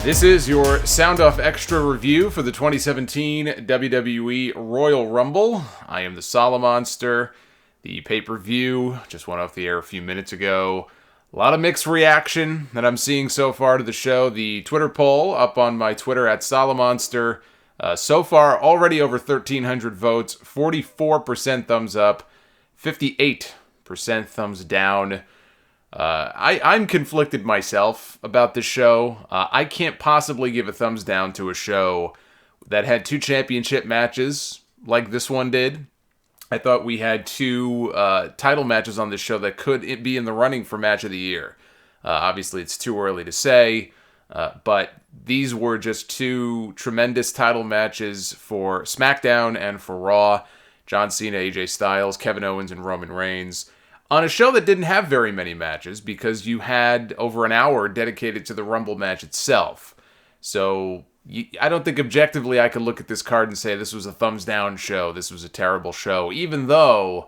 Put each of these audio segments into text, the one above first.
This is your Sound Off Extra review for the 2017 WWE Royal Rumble. I am the Solomonster. The pay-per-view just went off the air a few minutes ago. A lot of mixed reaction that I'm seeing so far to the show. The Twitter poll up on my Twitter at Solomonster. So far, already over 1,300 votes. 44% thumbs up. 58% thumbs down. I'm conflicted myself about this show. I can't possibly give a thumbs down to a show that had two championship matches like this one did. I thought we had two title matches on this show that could be in the running for match of the year. Obviously, it's too early to say, but these were just two tremendous title matches for SmackDown and for Raw. John Cena, AJ Styles, Kevin Owens, and Roman Reigns. On a show that didn't have very many matches because you had over an hour dedicated to the Rumble match itself. So I don't think objectively I could look at this card and say this was a thumbs down show, this was a terrible show, even though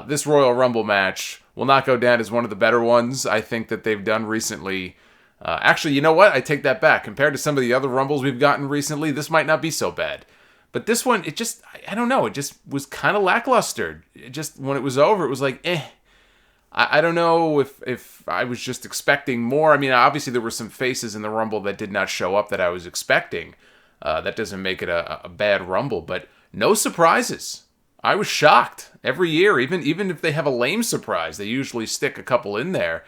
this Royal Rumble match will not go down as one of the better ones I think that they've done recently. Actually, you know what? I take that back. Compared to some of the other Rumbles we've gotten recently, this might not be so bad. But this one, I don't know, it just was kind of lackluster. When it was over, it was like, I don't know if I was just expecting more. I mean, obviously there were some faces in the Rumble that did not show up that I was expecting. That doesn't make it a bad Rumble, but no surprises. I was shocked every year, even if they have a lame surprise, they usually stick a couple in there.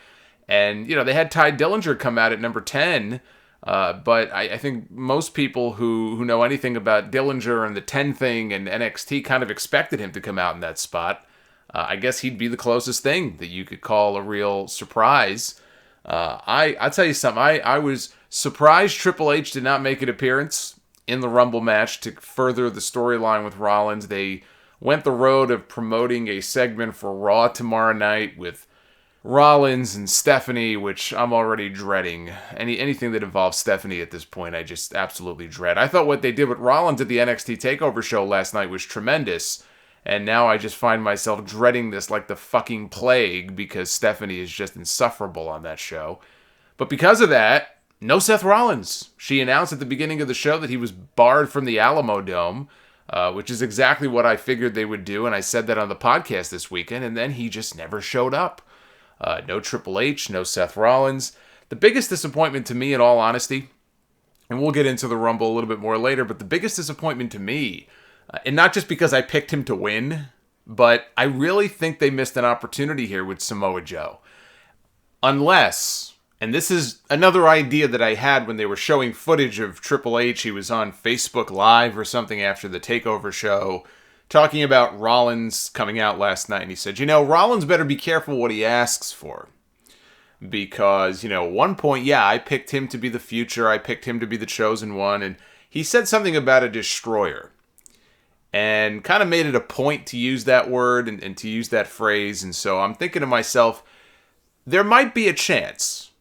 And, they had Ty Dillinger come out at number 10, but I think most people who know anything about Dillinger and the 10 thing and NXT kind of expected him to come out in that spot. I guess he'd be the closest thing that you could call a real surprise. I'll tell you something. I was surprised Triple H did not make an appearance in the Rumble match to further the storyline with Rollins. They went the road of promoting a segment for Raw tomorrow night with Rollins and Stephanie, which I'm already dreading. Anything that involves Stephanie at this point, I just absolutely dread. I thought what they did with Rollins at the NXT TakeOver show last night was tremendous. And now I just find myself dreading this like the fucking plague because Stephanie is just insufferable on that show. But because of that, no Seth Rollins. She announced at the beginning of the show that he was barred from the Alamo Dome, which is exactly what I figured they would do. And I said that on the podcast this weekend, and then he just never showed up. No Triple H, no Seth Rollins. The biggest disappointment to me, in all honesty, and we'll get into the Rumble a little bit more later, but the biggest disappointment to me, and not just because I picked him to win, but I really think they missed an opportunity here with Samoa Joe. Unless, and this is another idea that I had when they were showing footage of Triple H, he was on Facebook Live or something after the TakeOver show, talking about Rollins coming out last night, and he said, Rollins better be careful what he asks for. Because, at one point, I picked him to be the future, I picked him to be the chosen one, and he said something about a destroyer. And kind of made it a point to use that word and to use that phrase. And so I'm thinking to myself, there might be a chance.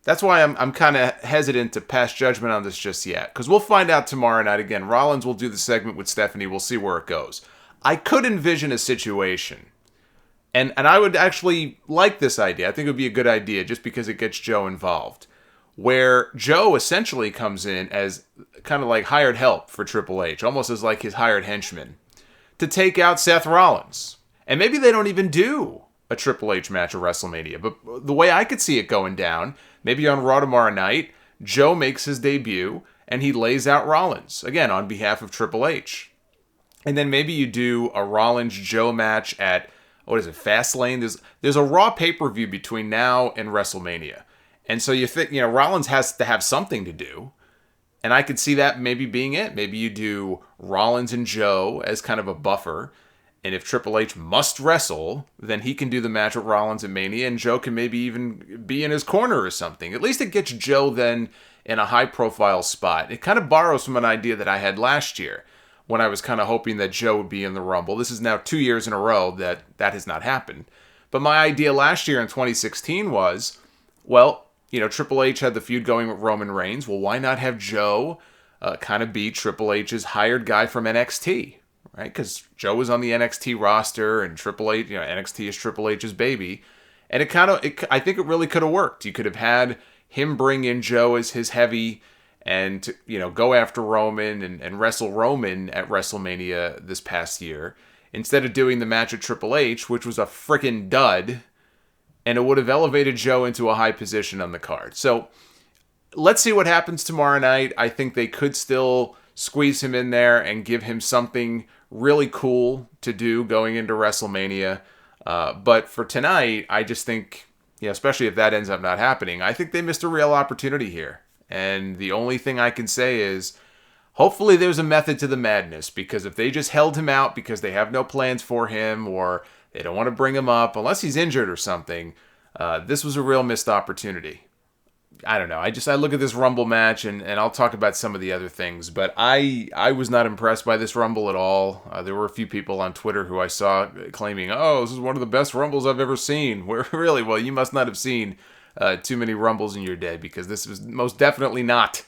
That's why I'm kind of hesitant to pass judgment on this just yet. Because we'll find out tomorrow night again. Rollins will do the segment with Stephanie. We'll see where it goes. I could envision a situation. And I would actually like this idea. I think it would be a good idea just because it gets Joe involved. Where Joe essentially comes in as kind of like hired help for Triple H, almost as like his hired henchman, to take out Seth Rollins. And maybe they don't even do a Triple H match at WrestleMania, but the way I could see it going down, maybe on Raw tomorrow night, Joe makes his debut, and he lays out Rollins, again, on behalf of Triple H. And then maybe you do a Rollins-Joe match at, Fastlane? There's a Raw pay-per-view between now and WrestleMania. And so you think, Rollins has to have something to do. And I could see that maybe being it. Maybe you do Rollins and Joe as kind of a buffer. And if Triple H must wrestle, then he can do the match with Rollins at Mania. And Joe can maybe even be in his corner or something. At least it gets Joe then in a high-profile spot. It kind of borrows from an idea that I had last year when I was kind of hoping that Joe would be in the Rumble. This is now 2 years in a row that has not happened. But my idea last year in 2016 was, Triple H had the feud going with Roman Reigns. Well, why not have Joe kind of be Triple H's hired guy from NXT, right? Because Joe was on the NXT roster, and Triple H, NXT is Triple H's baby. And I think it really could have worked. You could have had him bring in Joe as his heavy, and to, go after Roman and wrestle Roman at WrestleMania this past year, instead of doing the match at Triple H, which was a freaking dud, and it would have elevated Joe into a high position on the card. So let's see what happens tomorrow night. I think they could still squeeze him in there and give him something really cool to do going into WrestleMania. But for tonight, I just think, especially if that ends up not happening, I think they missed a real opportunity here. And the only thing I can say is, hopefully there's a method to the madness, because if they just held him out because they have no plans for him or they don't want to bring him up unless he's injured or something, this was a real missed opportunity. I don't know. I look at this Rumble match, and I'll talk about some of the other things, but I was not impressed by this Rumble at all. There were a few people on Twitter who I saw claiming, oh, this is one of the best Rumbles I've ever seen. Where really, well, you must not have seen too many Rumbles in your day, because this was most definitely not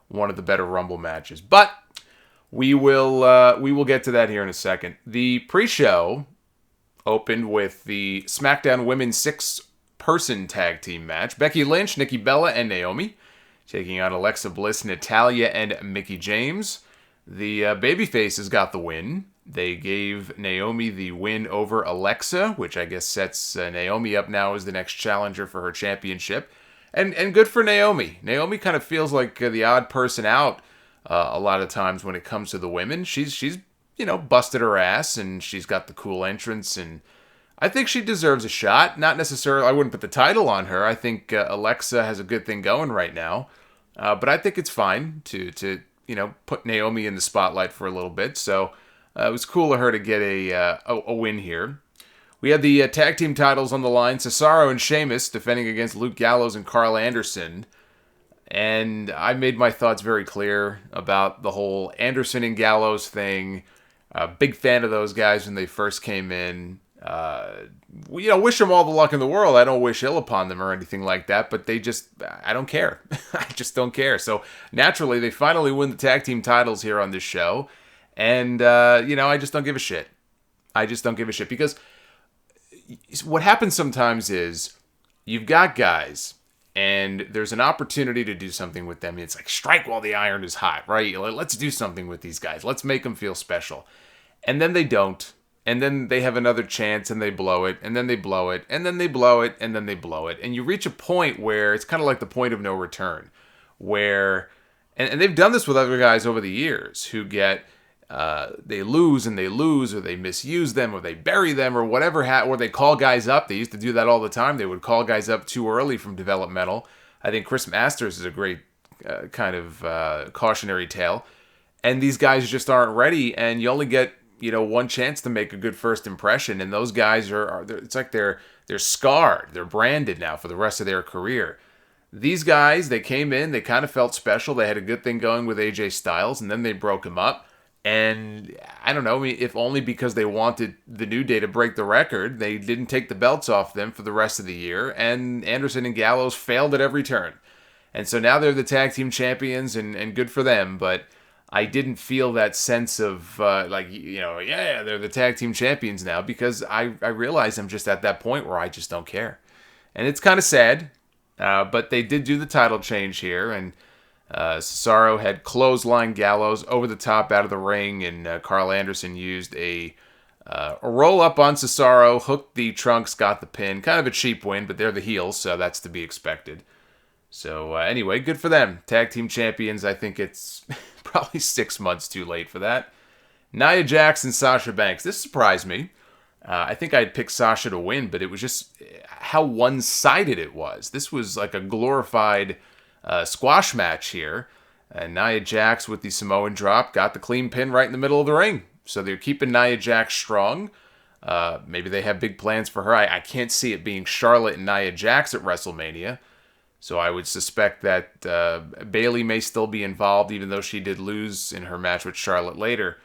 one of the better Rumble matches. But we will get to that here in a second. The pre-show opened with the SmackDown Women's 6-person tag team match. Becky Lynch, Nikki Bella, and Naomi taking on Alexa Bliss, Natalya, and Mickie James. The babyfaces got the win. They gave Naomi the win over Alexa, which I guess sets Naomi up now as the next challenger for her championship. And good for Naomi. Naomi kind of feels like the odd person out a lot of times when it comes to the women. She's busted her ass, and she's got the cool entrance, and I think she deserves a shot. Not necessarily, I wouldn't put the title on her. I think Alexa has a good thing going right now. But I think it's fine to put Naomi in the spotlight for a little bit. So it was cool of her to get a win here. We had the tag team titles on the line. Cesaro and Sheamus defending against Luke Gallows and Carl Anderson. And I made my thoughts very clear about the whole Anderson and Gallows thing. Big fan of those guys when they first came in. Wish them all the luck in the world. I don't wish ill upon them or anything like that, but I don't care. I just don't care. So naturally, they finally win the tag team titles here on this show. And, I just don't give a shit. I just don't give a shit, because what happens sometimes is you've got guys and there's an opportunity to do something with them. It's like, strike while the iron is hot, right? Let's do something with these guys. Let's make them feel special. And then they don't. And then they have another chance and they blow it, and then they blow it, and then they blow it, and then they blow it. And you reach a point where it's kind of like the point of no return, where, and they've done this with other guys over the years who get, they lose, or they misuse them, or they bury them, or whatever, or they call guys up. They used to do that all the time. They would call guys up too early from developmental. I think Chris Masters is a great kind of cautionary tale. And these guys just aren't ready, and you only get one chance to make a good first impression, and those guys it's like they're scarred, they're branded now for the rest of their career. These guys, they came in, they kind of felt special, they had a good thing going with AJ Styles, and then they broke him up, and I don't know, if only because they wanted the New Day to break the record, they didn't take the belts off them for the rest of the year, and Anderson and Gallows failed at every turn. And so now they're the tag team champions, and good for them, but I didn't feel that sense of, they're the tag team champions now, because I realize I'm just at that point where I just don't care. And it's kind of sad, but they did do the title change here, and Cesaro had clothesline Gallows over the top out of the ring, and Carl Anderson used a roll-up on Cesaro, hooked the trunks, got the pin. Kind of a cheap win, but they're the heels, so that's to be expected. So anyway, good for them. Tag team champions. I think it's probably 6 months too late for that. Nia Jax and Sasha Banks. This surprised me. I think I'd picked Sasha to win, but it was just how one-sided it was. This was like a glorified squash match here. And Nia Jax with the Samoan drop got the clean pin right in the middle of the ring. So they're keeping Nia Jax strong. Maybe they have big plans for her. I can't see it being Charlotte and Nia Jax at WrestleMania. So I would suspect that Bayley may still be involved, even though she did lose in her match with Charlotte later.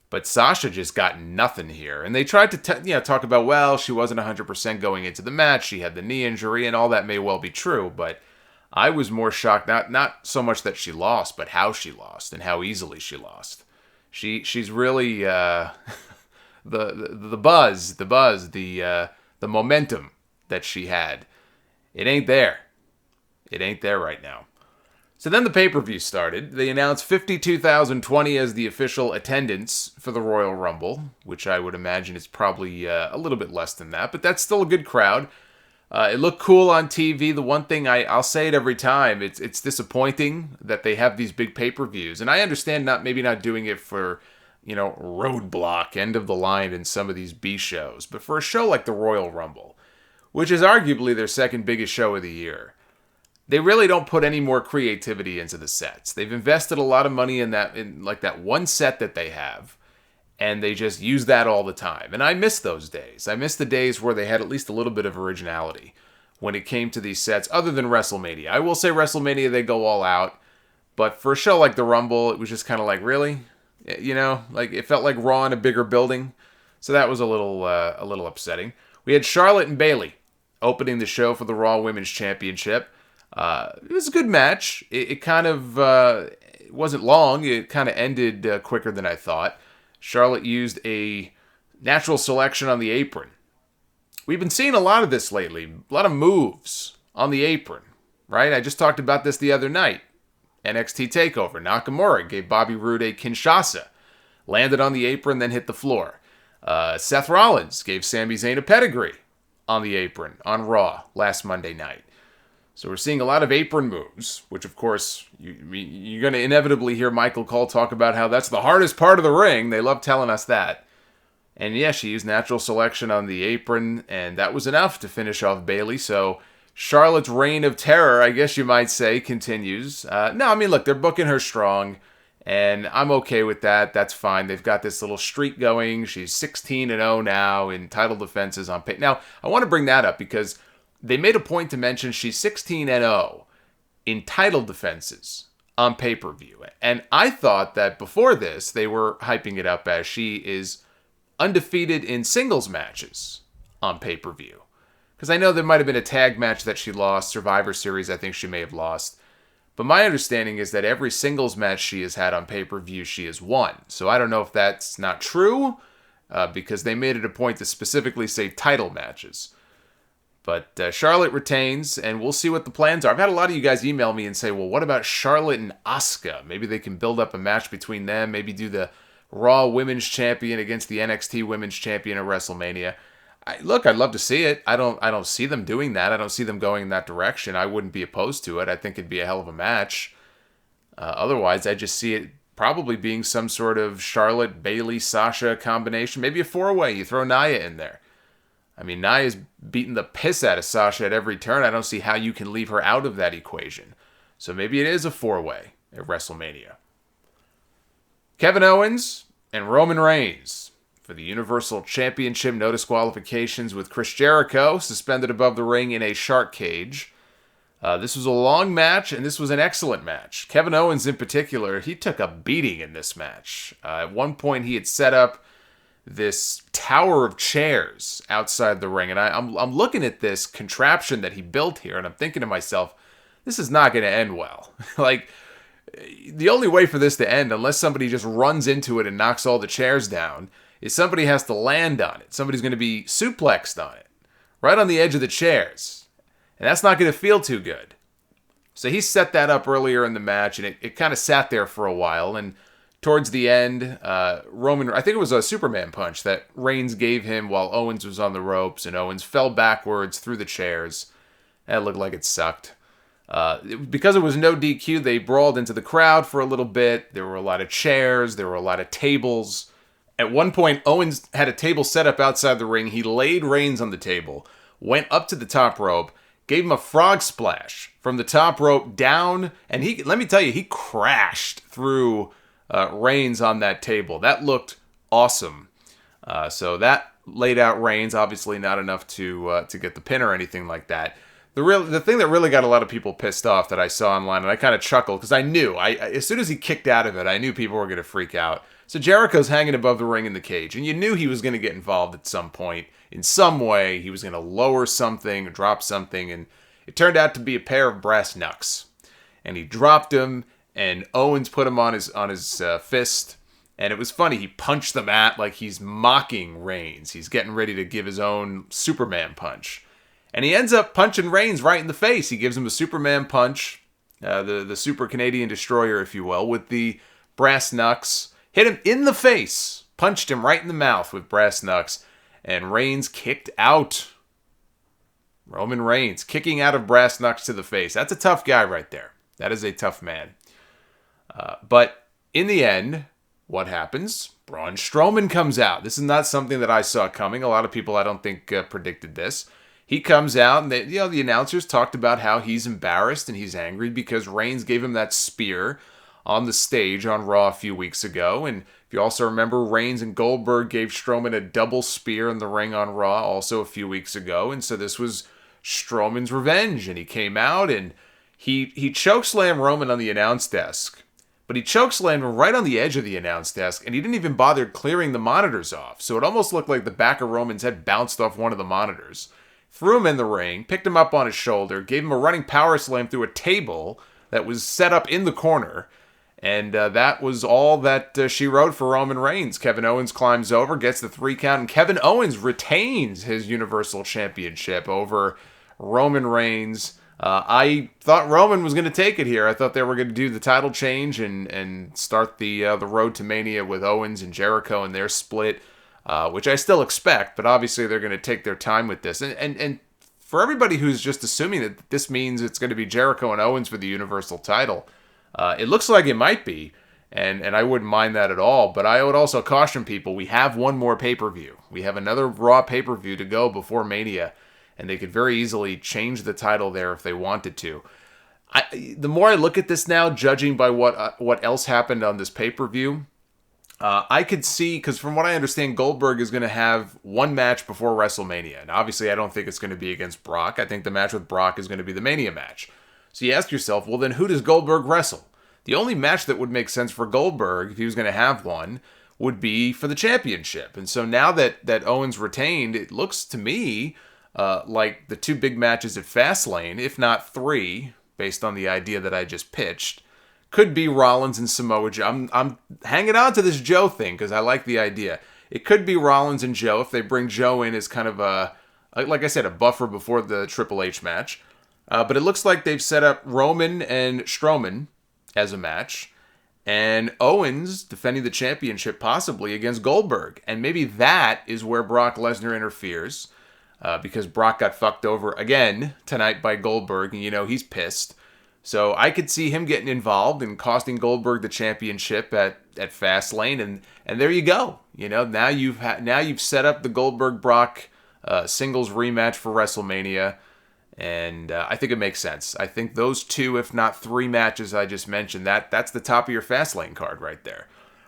But Sasha just got nothing here. And they tried to talk about, well, she wasn't 100% going into the match. She had the knee injury, and all that may well be true. But I was more shocked, not so much that she lost, but how she lost and how easily she lost. She's really the buzz, the momentum that she had. It ain't there. It ain't there right now. So then the pay-per-view started. They announced 52,020 as the official attendance for the Royal Rumble, which I would imagine is probably a little bit less than that, but that's still a good crowd. It looked cool on TV. The one thing I'll say it every time, it's disappointing that they have these big pay-per-views. And I understand maybe not doing it for, Roadblock, end of the line in some of these B shows, but for a show like the Royal Rumble, which is arguably their second biggest show of the year, they really don't put any more creativity into the sets. They've invested a lot of money in that one set that they have, and they just use that all the time. And I miss those days. I miss the days where they had at least a little bit of originality when it came to these sets, other than WrestleMania. I will say WrestleMania, they go all out, but for a show like the Rumble, it was just kind of like, really? It felt like Raw in a bigger building. So that was a little upsetting. We had Charlotte and Bayley opening the show for the Raw Women's Championship. It was a good match. It kind of it wasn't long. It kind of ended quicker than I thought. Charlotte used a natural selection on the apron. We've been seeing a lot of this lately. A lot of moves on the apron, right? I just talked about this the other night. NXT TakeOver. Nakamura gave Bobby Roode a Kinshasa. Landed on the apron, then hit the floor. Seth Rollins gave Sami Zayn a pedigree on the apron on Raw last Monday night. So we're seeing a lot of apron moves, which of course, you're going to inevitably hear Michael Cole talk about how that's the hardest part of the ring. They love telling us that. And yeah, she used natural selection on the apron, and that was enough to finish off Bayley. So Charlotte's reign of terror, I guess you might say, continues. Look, they're booking her strong, and I'm okay with that. That's fine. They've got this little streak going. She's 16-0 now in title defenses on pay. Now, I want to bring that up because they made a point to mention she's 16-0 in title defenses on pay-per-view. And I thought that before this, they were hyping it up as she is undefeated in singles matches on pay-per-view. Because I know there might have been a tag match that she lost, Survivor Series I think she may have lost. But my understanding is that every singles match she has had on pay-per-view, she has won. So I don't know if that's not true, because they made it a point to specifically say title matches. But Charlotte retains, and we'll see what the plans are. I've had a lot of you guys email me and say, well, what about Charlotte and Asuka? Maybe they can build up a match between them. Maybe do the Raw Women's Champion against the NXT Women's Champion at WrestleMania. I'd love to see it. I don't see them doing that. I don't see them going in that direction. I wouldn't be opposed to it. I think it'd be a hell of a match. Otherwise, I just see it probably being some sort of Charlotte, Bayley, Sasha combination. Maybe a four-way. You throw Nia in there. I mean, Nia's beating the piss out of Sasha at every turn. I don't see how you can leave her out of that equation. So maybe it is a four-way at WrestleMania. Kevin Owens and Roman Reigns for the Universal Championship, no disqualifications, with Chris Jericho suspended above the ring in a shark cage. This was a long match, and this was an excellent match. Kevin Owens, in particular, he took a beating in this match. At one point, he had set up this tower of chairs outside the ring, and I'm looking at this contraption that he built here, and I'm thinking to myself, this is not going to end well. The only way for this to end, unless somebody just runs into it and knocks all the chairs down, is somebody has to land on it. Somebody's going to be suplexed on it, right on the edge of the chairs, and that's not going to feel too good. So he set that up earlier in the match, and it kind of sat there for a while, and towards the end, Roman, I think it was a Superman punch that Reigns gave him while Owens was on the ropes, and Owens fell backwards through the chairs. That looked like it sucked. Because it was no DQ, they brawled into the crowd for a little bit. There were a lot of chairs. There were a lot of tables. At one point, Owens had a table set up outside the ring. He laid Reigns on the table, went up to the top rope, gave him a frog splash from the top rope down, and let me tell you, he crashed through Reigns on that table. That looked awesome. So that laid out Reigns. Obviously not enough to get the pin or anything like that. The thing that really got a lot of people pissed off that I saw online, and I kind of chuckled because I knew, as soon as he kicked out of it, I knew people were going to freak out. So Jericho's hanging above the ring in the cage, and you knew he was going to get involved at some point. In some way, he was going to lower something, drop something, and it turned out to be a pair of brass knucks. And he dropped him, and Owens put him on his fist, and it was funny. He punched the mat like he's mocking Reigns. He's getting ready to give his own Superman punch. And he ends up punching Reigns right in the face. He gives him a Superman punch, the Super Canadian Destroyer, if you will, with the brass knucks. Hit him in the face. Punched him right in the mouth with brass knucks. And Reigns kicked out. Roman Reigns kicking out of brass knucks to the face. That's a tough guy right there. That is a tough man. But in the end, what happens? Braun Strowman comes out. This is not something that I saw coming. A lot of people, I don't think, predicted this. He comes out, and the announcers talked about how he's embarrassed and he's angry because Reigns gave him that spear on the stage on Raw a few weeks ago. And if you also remember, Reigns and Goldberg gave Strowman a double spear in the ring on Raw also a few weeks ago. And so this was Strowman's revenge. And he came out and he chokeslammed Roman on the announce desk. But he chokeslammed him right on the edge of the announce desk, and he didn't even bother clearing the monitors off. So it almost looked like the back of Roman's head bounced off one of the monitors. Threw him in the ring, picked him up on his shoulder, gave him a running power slam through a table that was set up in the corner. And that was all that she wrote for Roman Reigns. Kevin Owens climbs over, gets the 3 count, and Kevin Owens retains his Universal Championship over Roman Reigns. I thought Roman was going to take it here. I thought they were going to do the title change and start the road to Mania with Owens and Jericho and their split, which I still expect, but obviously they're going to take their time with this. And for everybody who's just assuming that this means it's going to be Jericho and Owens for the Universal title, it looks like it might be, and I wouldn't mind that at all. But I would also caution people, we have one more pay-per-view. We have another Raw pay-per-view to go before Mania, and they could very easily change the title there if they wanted to. The more I look at this now, judging by what else happened on this pay-per-view, I could see, because from what I understand, Goldberg is going to have one match before WrestleMania. And obviously, I don't think it's going to be against Brock. I think the match with Brock is going to be the Mania match. So you ask yourself, well, then who does Goldberg wrestle? The only match that would make sense for Goldberg, if he was going to have one, would be for the championship. And so now that Owens retained, it looks to me like the 2 big matches at Fastlane, if not 3, based on the idea that I just pitched, could be Rollins and Samoa Joe. I'm hanging on to this Joe thing because I like the idea. It could be Rollins and Joe if they bring Joe in as kind of like I said, a buffer before the Triple H match. But it looks like they've set up Roman and Strowman as a match, and Owens defending the championship possibly against Goldberg. And maybe that is where Brock Lesnar interferes. Because Brock got fucked over again tonight by Goldberg, and he's pissed. So I could see him getting involved and costing Goldberg the championship at Fastlane, and there you go. Now you've set up the Goldberg Brock singles rematch for WrestleMania, and I think it makes sense. I think those 2, if not 3 matches I just mentioned, that's the top of your Fastlane card right there.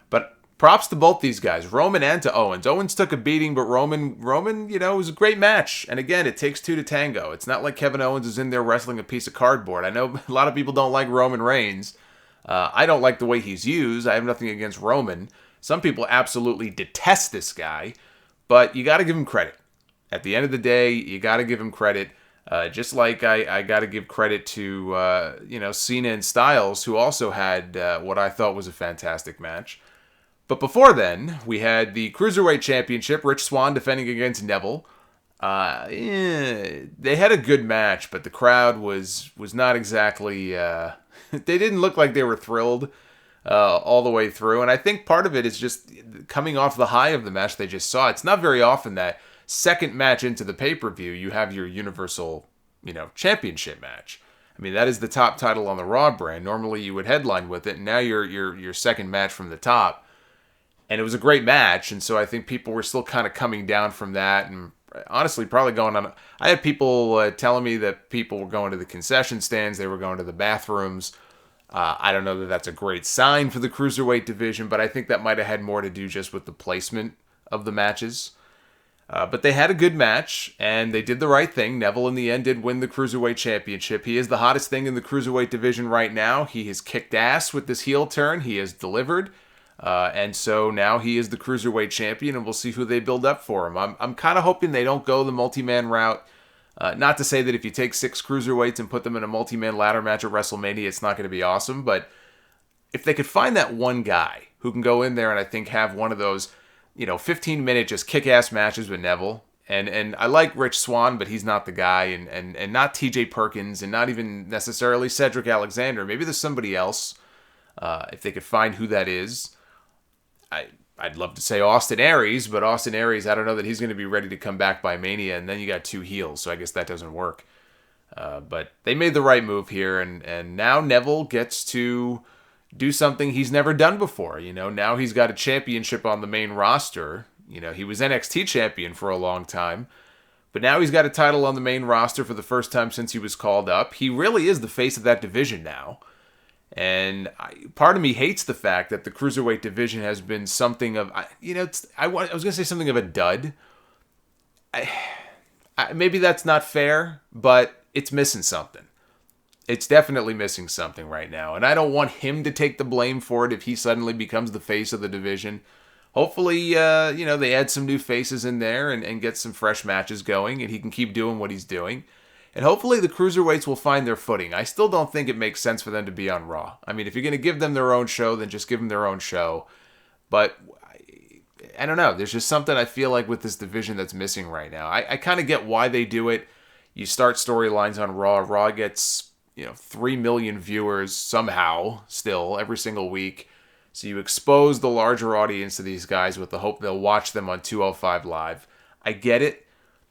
But props to both these guys, Roman and to Owens. Owens took a beating, but Roman, it was a great match. And again, it takes 2 to tango. It's not like Kevin Owens is in there wrestling a piece of cardboard. I know a lot of people don't like Roman Reigns. I don't like the way he's used. I have nothing against Roman. Some people absolutely detest this guy, but you got to give him credit. At the end of the day, you got to give him credit. Just like I got to give credit to, Cena and Styles, who also had what I thought was a fantastic match. But before then, we had the Cruiserweight Championship, Rich Swann defending against Neville. They had a good match, but the crowd was not exactly... they didn't look like they were thrilled all the way through. And I think part of it is just coming off the high of the match they just saw. It's not very often that second match into the pay-per-view, you have your Universal, Championship match. I mean, that is the top title on the Raw brand. Normally you would headline with it, and now your second match from the top. And it was a great match, and so I think people were still kind of coming down from that, and honestly probably going on... I had people telling me that people were going to the concession stands, they were going to the bathrooms. I don't know that that's a great sign for the Cruiserweight division, but I think that might have had more to do just with the placement of the matches. But they had a good match, and they did the right thing. Neville, in the end, did win the Cruiserweight Championship. He is the hottest thing in the Cruiserweight division right now. He has kicked ass with this heel turn. He has delivered. And so now he is the Cruiserweight Champion, and we'll see who they build up for him. I'm kind of hoping they don't go the multi-man route. Not to say that if you take 6 Cruiserweights and put them in a multi-man ladder match at WrestleMania, it's not going to be awesome. But if they could find that one guy who can go in there and I think have one of those, 15-minute just kick-ass matches with Neville, And I like Rich Swann, but he's not the guy, and not TJ Perkins, and not even necessarily Cedric Alexander. Maybe there's somebody else, if they could find who that is. I'd love to say Austin Aries, but Austin Aries, I don't know that he's going to be ready to come back by Mania, and then you got two heels, so I guess that doesn't work. But they made the right move here, and now Neville gets to do something he's never done before. Now he's got a championship on the main roster. He was NXT champion for a long time, but now he's got a title on the main roster for the first time since he was called up. He really is the face of that division now. And part of me hates the fact that the cruiserweight division has been something of, I was going to say something of a dud. Maybe that's not fair, but it's missing something. It's definitely missing something right now. And I don't want him to take the blame for it if he suddenly becomes the face of the division. Hopefully, they add some new faces in there and get some fresh matches going, and he can keep doing what he's doing. And hopefully the cruiserweights will find their footing. I still don't think it makes sense for them to be on Raw. I mean, if you're going to give them their own show, then just give them their own show. But I don't know. There's just something I feel like with this division that's missing right now. I kind of get why they do it. You start storylines on Raw. Raw gets 3 million viewers somehow still every single week. So you expose the larger audience to these guys with the hope they'll watch them on 205 Live. I get it.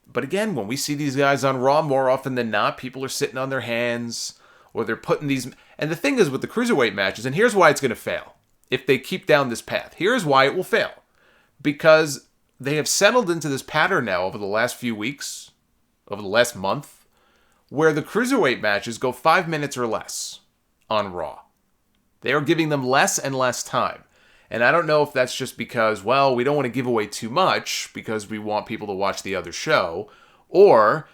But again, when we see these guys on Raw, more often than not, people are sitting on their hands or they're putting these... And the thing is with the cruiserweight matches, and here's why it's going to fail. If they keep down this path, here's why it will fail. Because they have settled into this pattern now over the last few weeks, over the last month, where the cruiserweight matches go 5 minutes or less on Raw. They are giving them less and less time. And I don't know if that's just because, well, we don't want to give away too much because we want people to watch the other show, or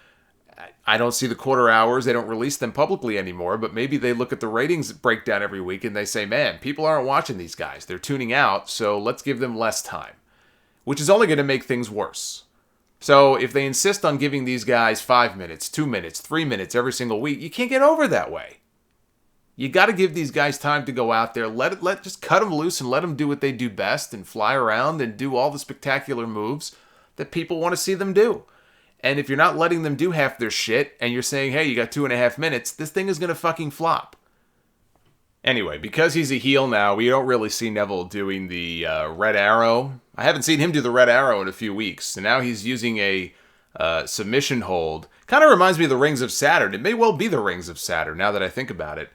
I don't see the quarter hours. They don't release them publicly anymore, but maybe they look at the ratings breakdown every week and they say, man, people aren't watching these guys. They're tuning out, so let's give them less time, which is only going to make things worse. So if they insist on giving these guys 5 minutes, 2 minutes, 3 minutes every single week, you can't get over that way. You got to give these guys time to go out there. Just cut them loose and let them do what they do best and fly around and do all the spectacular moves that people want to see them do. And if you're not letting them do half their shit and you're saying, hey, you got 2.5 minutes, this thing is going to fucking flop. Anyway, because he's a heel now, we don't really see Neville doing the Red Arrow. I haven't seen him do the Red Arrow in a few weeks. And now he's using a submission hold. Kind of reminds me of the Rings of Saturn. It may well be the Rings of Saturn now that I think about it.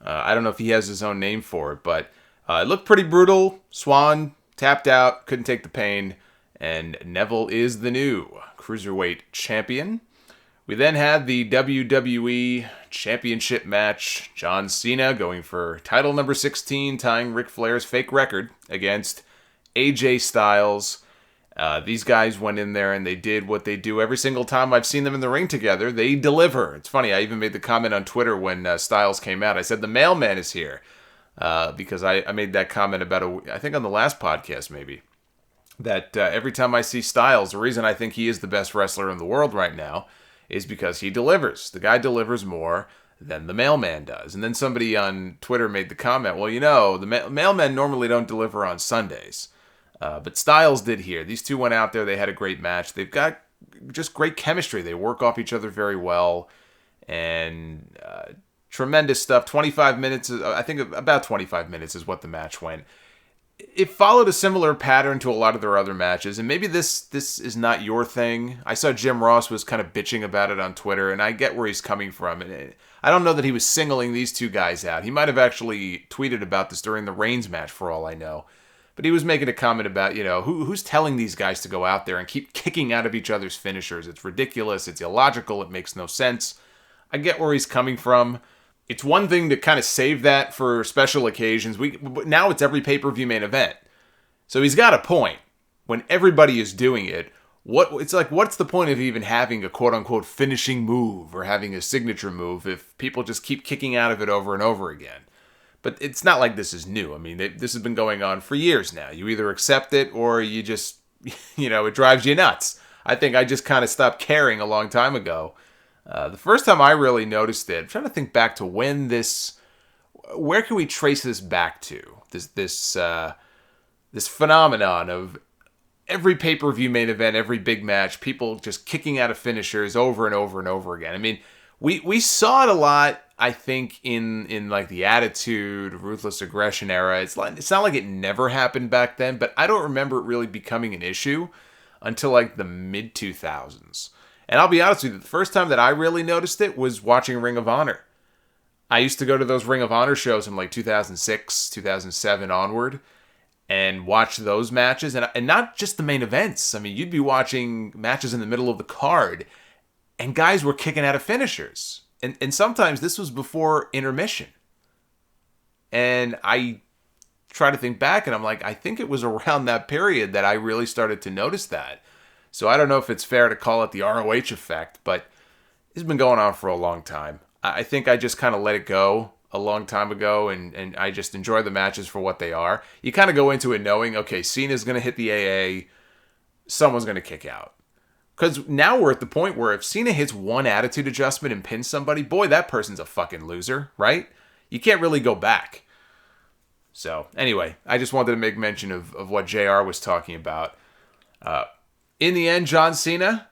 I don't know if he has his own name for it, but it looked pretty brutal. Swann tapped out, couldn't take the pain, and Neville is the new Cruiserweight Champion. We then had the WWE Championship match. John Cena going for title number 16, tying Ric Flair's fake record against AJ Styles. These guys went in there and they did what they do every single time I've seen them in the ring together. They deliver. It's funny, I even made the comment on Twitter when Styles came out. I said, the mailman is here. Because I made that comment about, I think on the last podcast maybe, that every time I see Styles, the reason I think he is the best wrestler in the world right now is because he delivers. The guy delivers more than the mailman does. And then somebody on Twitter made the comment, well, the mailmen normally don't deliver on Sundays. But Styles did here. These two went out there. They had a great match. They've got just great chemistry. They work off each other very well. And tremendous stuff. 25 minutes, I think about 25 minutes is what the match went. It followed a similar pattern to a lot of their other matches. And maybe this is not your thing. I saw Jim Ross was kind of bitching about it on Twitter. And I get where he's coming from. And I don't know that he was singling these two guys out. He might have actually tweeted about this during the Reigns match for all I know. But he was making a comment about, who's telling these guys to go out there and keep kicking out of each other's finishers. It's ridiculous. It's illogical. It makes no sense. I get where he's coming from. It's one thing to kind of save that for special occasions. Now it's every pay-per-view main event. So he's got a point. When everybody is doing it, what's the point of even having a quote-unquote finishing move or having a signature move if people just keep kicking out of it over and over again? But it's not like this is new. I mean, this has been going on for years now. You either accept it or you just, it drives you nuts. I think I just kind of stopped caring a long time ago. The first time I really noticed it, I'm trying to think back to where can we trace this back to? This phenomenon of every pay-per-view main event, every big match, people just kicking out of finishers over and over and over again. I mean, we saw it a lot, I think, in like the Attitude, Ruthless Aggression era. It's not like it never happened back then, but I don't remember it really becoming an issue until like the mid-2000s. And I'll be honest with you, the first time that I really noticed it was watching Ring of Honor. I used to go to those Ring of Honor shows from like 2006, 2007 onward and watch those matches. And not just the main events. I mean, you'd be watching matches in the middle of the card and guys were kicking out of finishers. And sometimes this was before intermission. And I try to think back and I'm like, I think it was around that period that I really started to notice that. So I don't know if it's fair to call it the ROH effect, but it's been going on for a long time. I think I just kind of let it go a long time ago, and I just enjoy the matches for what they are. You kind of go into it knowing, okay, Cena's going to hit the AA, someone's going to kick out. Because now we're at the point where if Cena hits one attitude adjustment and pins somebody, boy, that person's a fucking loser, right? You can't really go back. So, anyway, I just wanted to make mention of what JR was talking about. In the end, John Cena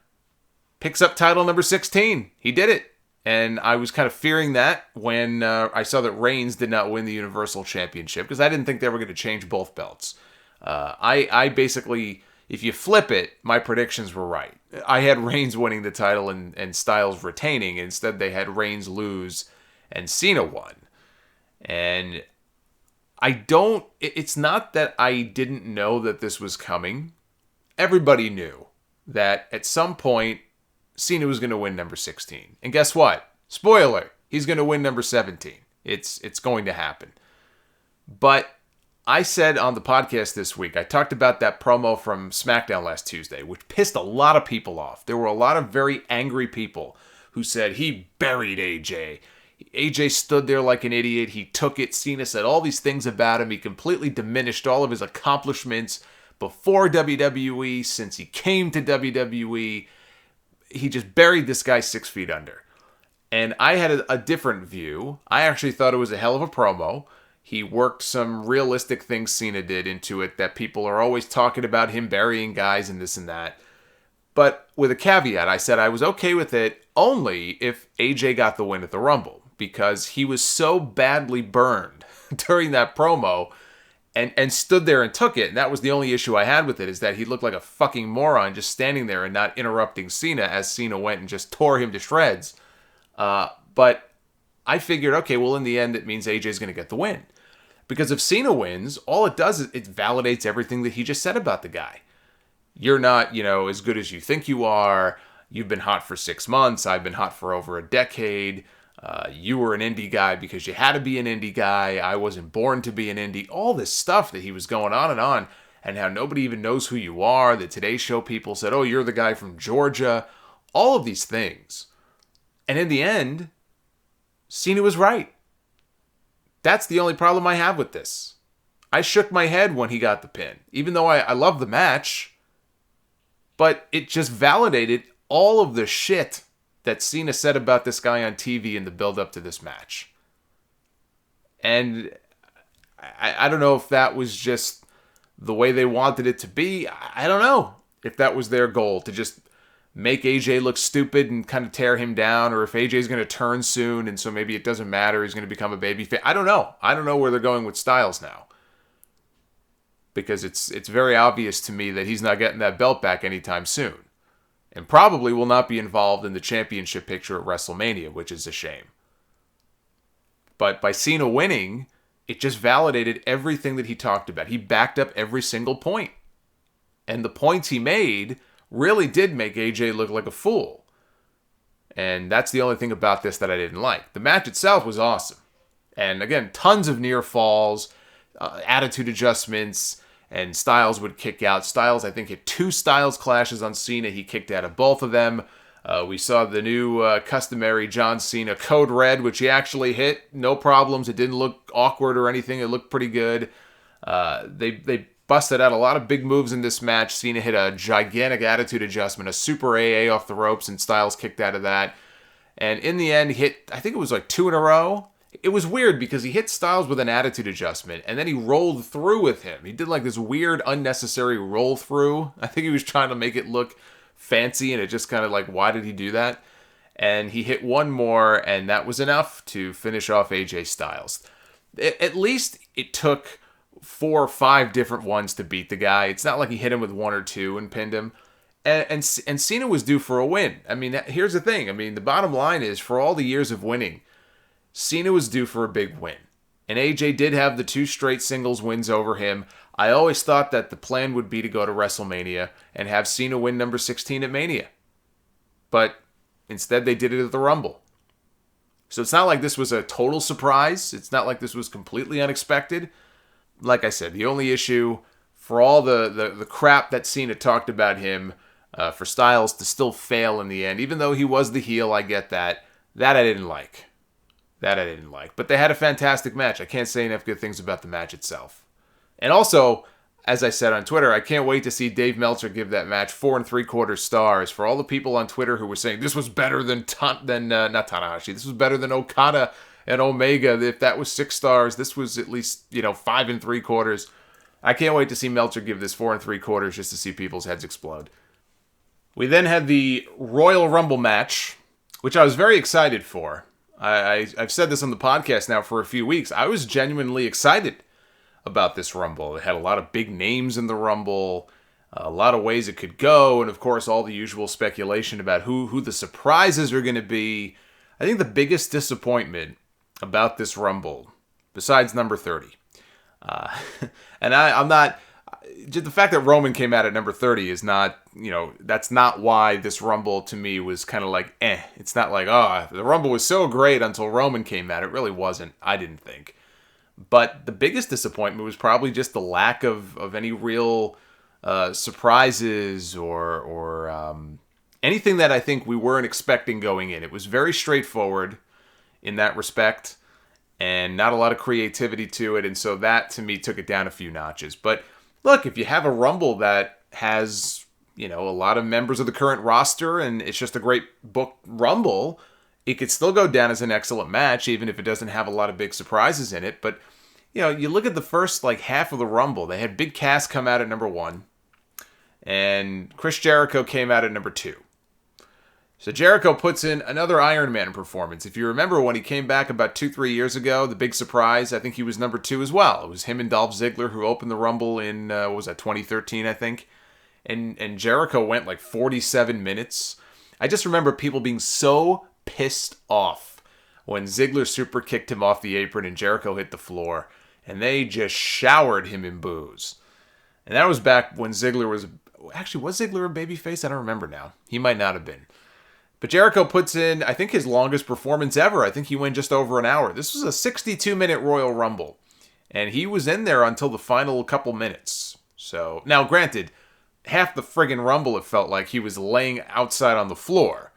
picks up title number 16. He did it. And I was kind of fearing that when I saw that Reigns did not win the Universal Championship, because I didn't think they were going to change both belts. I basically, if you flip it, my predictions were right. I had Reigns winning the title and Styles retaining. Instead, they had Reigns lose and Cena won. And it's not that I didn't know that this was coming. Everybody knew that at some point, Cena was going to win number 16. And guess what? Spoiler, he's going to win number 17. It's going to happen. But I said on the podcast this week, I talked about that promo from SmackDown last Tuesday, which pissed a lot of people off. There were a lot of very angry people who said he buried AJ. AJ stood there like an idiot. He took it. Cena said all these things about him. He completely diminished all of his accomplishments before WWE, since he came to WWE. He just buried this guy 6 feet under. And I had a different view. I actually thought it was a hell of a promo. He worked some realistic things Cena did into it that people are always talking about him burying guys and this and that. But with a caveat, I said I was okay with it only if AJ got the win at the Rumble, because he was so badly burned during that promo and stood there and took it. And that was the only issue I had with it, is that he looked like a fucking moron just standing there and not interrupting Cena as Cena went and just tore him to shreds. But I figured, okay, well, in the end, it means AJ's going to get the win. Because if Cena wins, all it does is it validates everything that he just said about the guy. You're not, as good as you think you are. You've been hot for 6 months. I've been hot for over a decade. You were an indie guy because you had to be an indie guy. I wasn't born to be an indie. All this stuff that he was going on, and how nobody even knows who you are. The Today Show people said, oh, you're the guy from Georgia. All of these things. And in the end, Cena was right. That's the only problem I have with this. I shook my head when he got the pin, even though I love the match. But it just validated all of the shit that Cena said about this guy on TV in the build-up to this match. And I don't know if that was just the way they wanted it to be. I don't know if that was their goal, to just make AJ look stupid and kind of tear him down, or if AJ's going to turn soon and so maybe it doesn't matter, he's going to become a babyface. I don't know. I don't know where they're going with Styles now. Because it's very obvious to me that he's not getting that belt back anytime soon. And probably will not be involved in the championship picture at WrestleMania, which is a shame. But by Cena winning, it just validated everything that he talked about. He backed up every single point. And the points he made really did make AJ look like a fool. And that's the only thing about this that I didn't like. The match itself was awesome. And again, tons of near falls, attitude adjustments, and Styles would kick out. Styles, I think, hit 2 Styles clashes on Cena. He kicked out of both of them. We saw the new customary John Cena Code Red, which he actually hit. No problems. It didn't look awkward or anything. It looked pretty good. They busted out a lot of big moves in this match. Cena hit a gigantic attitude adjustment, a super AA off the ropes, and Styles kicked out of that. And in the end, hit, I think it was like 2 in a row. it was weird because he hit Styles with an attitude adjustment, and then he rolled through with him. He did like this weird, unnecessary roll through. I think he was trying to make it look fancy, and it just kind of like, why did he do that? And he hit one more, and that was enough to finish off AJ Styles. At least it took 4 or 5 different ones to beat the guy. It's not like he hit him with 1 or 2 and pinned him. And Cena was due for a win. I mean, here's the thing. I mean, the bottom line is, for all the years of winning, Cena was due for a big win. And AJ did have the 2 straight singles wins over him. I always thought that the plan would be to go to WrestleMania and have Cena win number 16 at Mania. But instead, they did it at the Rumble. So it's not like this was a total surprise. It's not like this was completely unexpected. Like I said, the only issue, for all the crap that Cena talked about him, for Styles to still fail in the end, even though he was the heel, I get that. That I didn't like. But they had a fantastic match. I can't say enough good things about the match itself. And also, as I said on Twitter, I can't wait to see Dave Meltzer give that match 4 3/4 stars. For all the people on Twitter who were saying this was better than not Tanahashi, this was better than Okada and Omega. If that was 6 stars, this was at least 5 3/4. I can't wait to see Meltzer give this 4 3/4 just to see people's heads explode. We then had the Royal Rumble match, which I was very excited for. I've said this on the podcast now for a few weeks. I was genuinely excited about this Rumble. It had a lot of big names in the Rumble, a lot of ways it could go, and of course all the usual speculation about who the surprises are going to be. I think the biggest disappointment about this Rumble, besides number 30, and I'm not... the fact that Roman came out at number 30 is not, that's not why this Rumble to me was kind of like, It's not like, the Rumble was so great until Roman came out. It really wasn't, I didn't think. But the biggest disappointment was probably just the lack of any real surprises or anything that I think we weren't expecting going in. It was very straightforward in that respect and not a lot of creativity to it. And so that, to me, took it down a few notches. But look, if you have a Rumble that has, a lot of members of the current roster and it's just a great booked Rumble, it could still go down as an excellent match, even if it doesn't have a lot of big surprises in it. But, you look at the first, half of the Rumble. They had Big Cass come out at number 1, and Chris Jericho came out at number 2. So Jericho puts in another Iron Man performance. If you remember when he came back about 2-3 years ago, the big surprise, I think he was number 2 as well. It was him and Dolph Ziggler who opened the Rumble in, 2013, I think. And Jericho went 47 minutes. I just remember people being so pissed off when Ziggler super kicked him off the apron and Jericho hit the floor. And they just showered him in boos. And that was back when Ziggler was... Actually, was Ziggler a babyface? I don't remember now. He might not have been. But Jericho puts in, I think, his longest performance ever. I think he went just over an hour. This was a 62-minute Royal Rumble. And he was in there until the final couple minutes. So, now granted, half the friggin' Rumble, it felt like he was laying outside on the floor.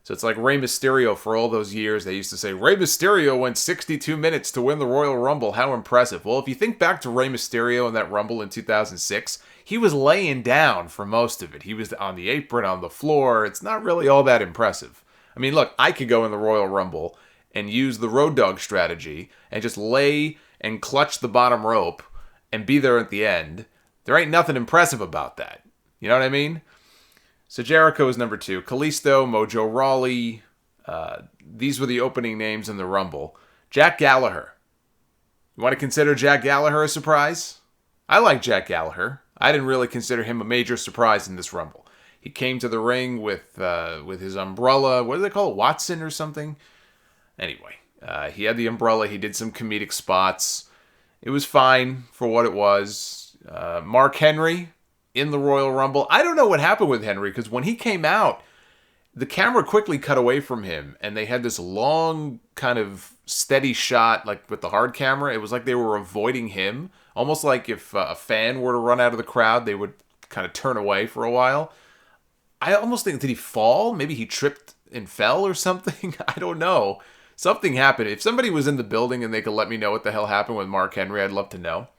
So it's like Rey Mysterio for all those years. They used to say, Rey Mysterio went 62 minutes to win the Royal Rumble. How impressive. Well, if you think back to Rey Mysterio in that Rumble in 2006, he was laying down for most of it. He was on the apron, on the floor. It's not really all that impressive. I mean, look, I could go in the Royal Rumble and use the Road Dogg strategy and just lay and clutch the bottom rope and be there at the end. There ain't nothing impressive about that. You know what I mean? So Jericho is number 2. Kalisto, Mojo Rawley. These were the opening names in the Rumble. Jack Gallagher. You want to consider Jack Gallagher a surprise? I like Jack Gallagher. I didn't really consider him a major surprise in this Rumble. He came to the ring with his umbrella. What do they call it? Watson or something? Anyway, he had the umbrella. He did some comedic spots. It was fine for what it was. Mark Henry in the Royal Rumble. I don't know what happened with Henry, because when he came out, the camera quickly cut away from him, and they had this long kind of steady shot, with the hard camera. It was like they were avoiding him, almost like if a fan were to run out of the crowd, they would kind of turn away for a while. I almost think, did he fall? Maybe he tripped and fell or something? I don't know. Something happened. If somebody was in the building and they could let me know what the hell happened with Mark Henry, I'd love to know.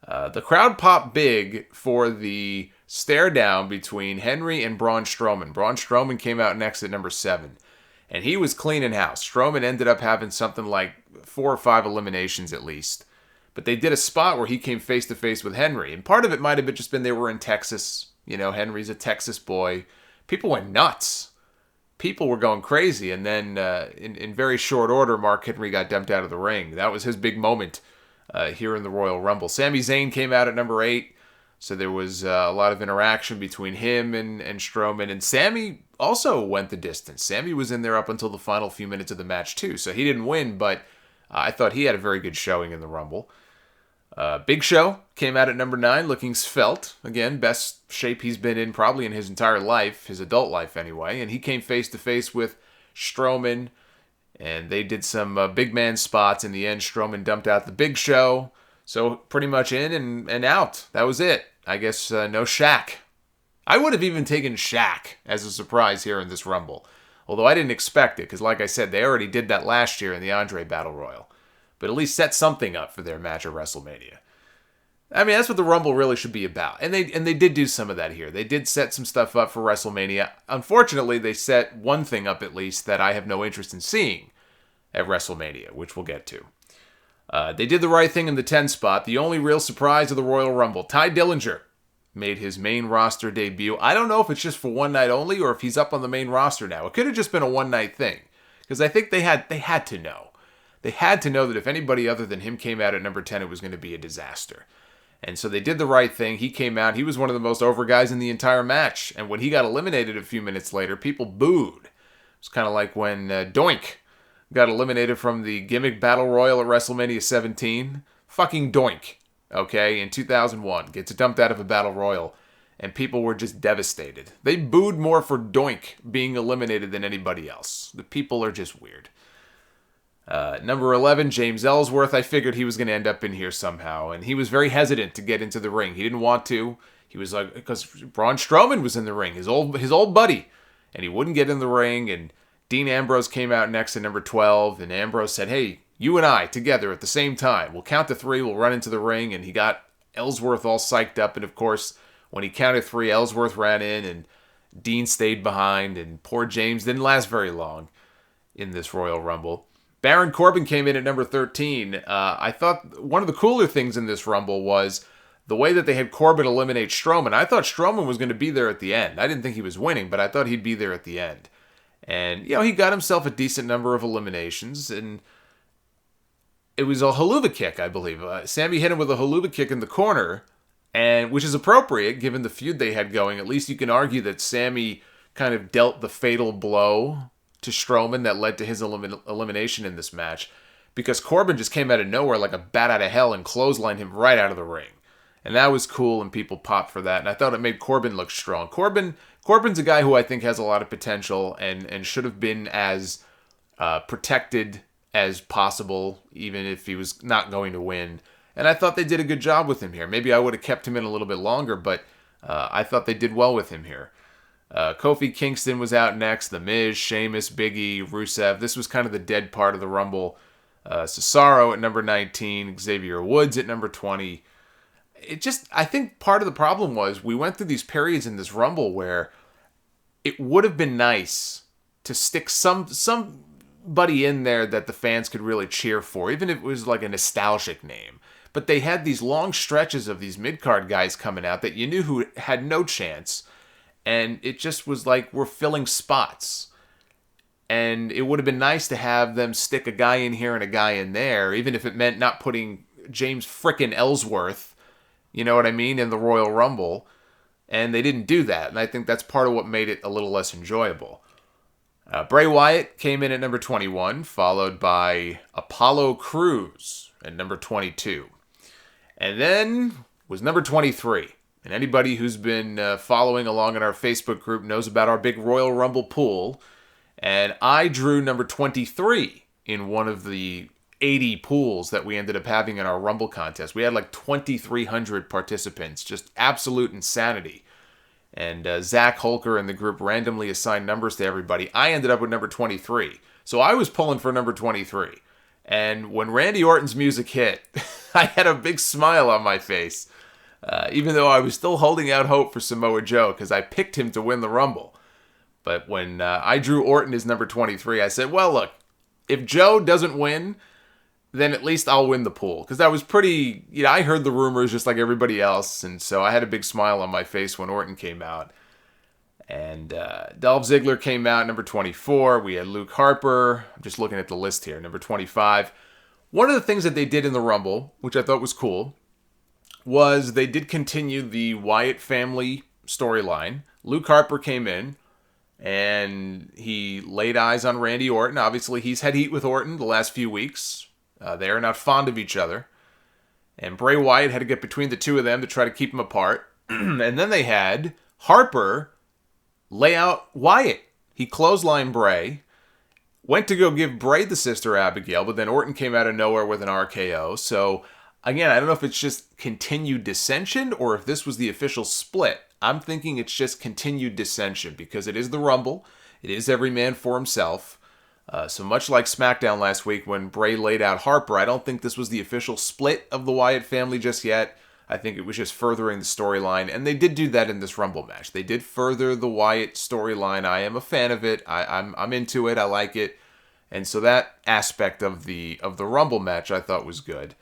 The crowd popped big for the stare down between Henry and Braun Strowman. Braun Strowman came out next at number 7. And he was cleaning house. Strowman ended up having something like 4 or 5 eliminations at least. But they did a spot where he came face-to-face with Henry. And part of it might have just been they were in Texas. You know, Henry's a Texas boy. People went nuts. People were going crazy. And then in very short order, Mark Henry got dumped out of the ring. That was his big moment here in the Royal Rumble. Sami Zayn came out at number 8. So there was a lot of interaction between him and Strowman. And Sami also went the distance. Sami was in there up until the final few minutes of the match too. So he didn't win, but I thought he had a very good showing in the Rumble. Big Show came out at number 9 looking svelte. Again, best shape he's been in probably in his entire life, his adult life anyway. And he came face-to-face with Strowman. And they did some big man spots. In the end, Strowman dumped out the Big Show. So pretty much in and out. That was it. I guess no Shaq. I would have even taken Shaq as a surprise here in this Rumble. Although I didn't expect it, because like I said, they already did that last year in the Andre Battle Royal. But at least set something up for their match at WrestleMania. I mean, that's what the Rumble really should be about. And they did do some of that here. They did set some stuff up for WrestleMania. Unfortunately, they set one thing up at least that I have no interest in seeing at WrestleMania, which we'll get to. They did the right thing in the 10 spot. The only real surprise of the Royal Rumble. Tye Dillinger made his main roster debut. I don't know if it's just for one night only or if he's up on the main roster now. It could have just been a one-night thing. Because I think they had to know. They had to know that if anybody other than him came out at number 10, it was going to be a disaster. And so they did the right thing. He came out. He was one of the most over guys in the entire match. And when he got eliminated a few minutes later, people booed. It's kind of like when Doink got eliminated from the gimmick battle royal at WrestleMania 17. Fucking Doink, okay, in 2001. Gets dumped out of a battle royal, and people were just devastated. They booed more for Doink being eliminated than anybody else. The people are just weird. Number 11, James Ellsworth. I figured he was going to end up in here somehow, and he was very hesitant to get into the ring. He didn't want to. He was like, because Braun Strowman was in the ring, his old buddy, and he wouldn't get in the ring, and Dean Ambrose came out next at number 12, and Ambrose said, hey, you and I together at the same time. We'll count to 3, we'll run into the ring, and he got Ellsworth all psyched up, and of course, when he counted 3, Ellsworth ran in, and Dean stayed behind, and poor James didn't last very long in this Royal Rumble. Baron Corbin came in at number 13. I thought one of the cooler things in this Rumble was the way that they had Corbin eliminate Strowman. I thought Strowman was going to be there at the end. I didn't think he was winning, but I thought he'd be there at the end. And, you know, he got himself a decent number of eliminations, and it was a haluva kick, I believe. Sammy hit him with a haluva kick in the corner, and which is appropriate given the feud they had going. At least you can argue that Sammy kind of dealt the fatal blow to Strowman that led to his elimination in this match, because Corbin just came out of nowhere like a bat out of hell and clotheslined him right out of the ring. And that was cool, and people popped for that. And I thought it made Corbin look strong. Corbin's a guy who I think has a lot of potential and should have been as protected as possible, even if he was not going to win. And I thought they did a good job with him here. Maybe I would have kept him in a little bit longer, but I thought they did well with him here. Kofi Kingston was out next. The Miz, Sheamus, Big E, Rusev. This was kind of the dead part of the Rumble. Cesaro at number 19. Xavier Woods at number 20. I think part of the problem was we went through these periods in this Rumble where it would have been nice to stick somebody in there that the fans could really cheer for, even if it was like a nostalgic name. But they had these long stretches of these mid-card guys coming out that you knew who had no chance, and it just was like we're filling spots. And it would have been nice to have them stick a guy in here and a guy in there, even if it meant not putting James frickin' Ellsworth, you know what I mean, in the Royal Rumble. And they didn't do that, and I think that's part of what made it a little less enjoyable. Bray Wyatt came in at number 21, followed by Apollo Crews at number 22. And then was number 23. And anybody who's been following along in our Facebook group knows about our big Royal Rumble pool. And I drew number 23 in one of the 80 pools that we ended up having in our Rumble contest. We had like 2,300 participants, just absolute insanity. And Zach Holker and the group randomly assigned numbers to everybody. I ended up with number 23. So I was pulling for number 23. And when Randy Orton's music hit, I had a big smile on my face. Even though I was still holding out hope for Samoa Joe, because I picked him to win the Rumble. But when I drew Orton as number 23, I said, well, look, if Joe doesn't win, then at least I'll win the pool. Because that was pretty, I heard the rumors just like everybody else. And so I had a big smile on my face when Orton came out. And Dolph Ziggler came out, number 24. We had Luke Harper. I'm just looking at the list here, number 25. One of the things that they did in the Rumble, which I thought was cool, was they did continue the Wyatt family storyline. Luke Harper came in, and he laid eyes on Randy Orton. Obviously, he's had heat with Orton the last few weeks. They are not fond of each other. And Bray Wyatt had to get between the two of them to try to keep them apart. And then they had Harper lay out Wyatt. He clotheslined Bray, went to go give Bray the Sister Abigail, but then Orton came out of nowhere with an RKO. So, again, I don't know if it's just continued dissension or if this was the official split. I'm thinking it's just continued dissension because it is the Rumble. It is every man for himself. So much like SmackDown last week when Bray laid out Harper, I don't think this was the official split of the Wyatt family just yet. I think it was just furthering the storyline, and they did do that in this Rumble match. They did further the Wyatt storyline. I am a fan of it. I'm into it. I like it, and so that aspect of the Rumble match I thought was good.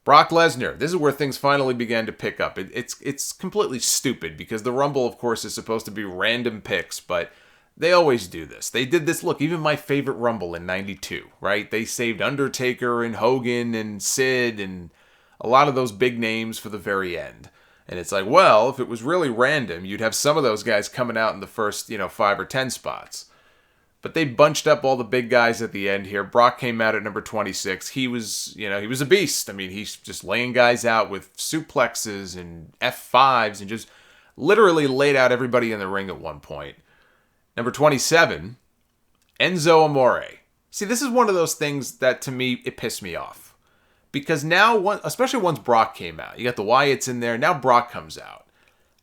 Brock Lesnar. This is where things finally began to pick up. It's completely stupid because the Rumble, of course, is supposed to be random picks, but they always do this. They did this. Look, even my favorite Rumble in '92, right? They saved Undertaker and Hogan and Sid and a lot of those big names for the very end. And it's like, well, if it was really random, you'd have some of those guys coming out in the first, 5 or 10 spots. But they bunched up all the big guys at the end here. Brock came out at number 26. He was, he was a beast. I mean, he's just laying guys out with suplexes and F5s and just literally laid out everybody in the ring at one point. Number 27, Enzo Amore. See, this is one of those things that, to me, it pissed me off. Because now, especially once Brock came out, you got the Wyatts in there, now Brock comes out.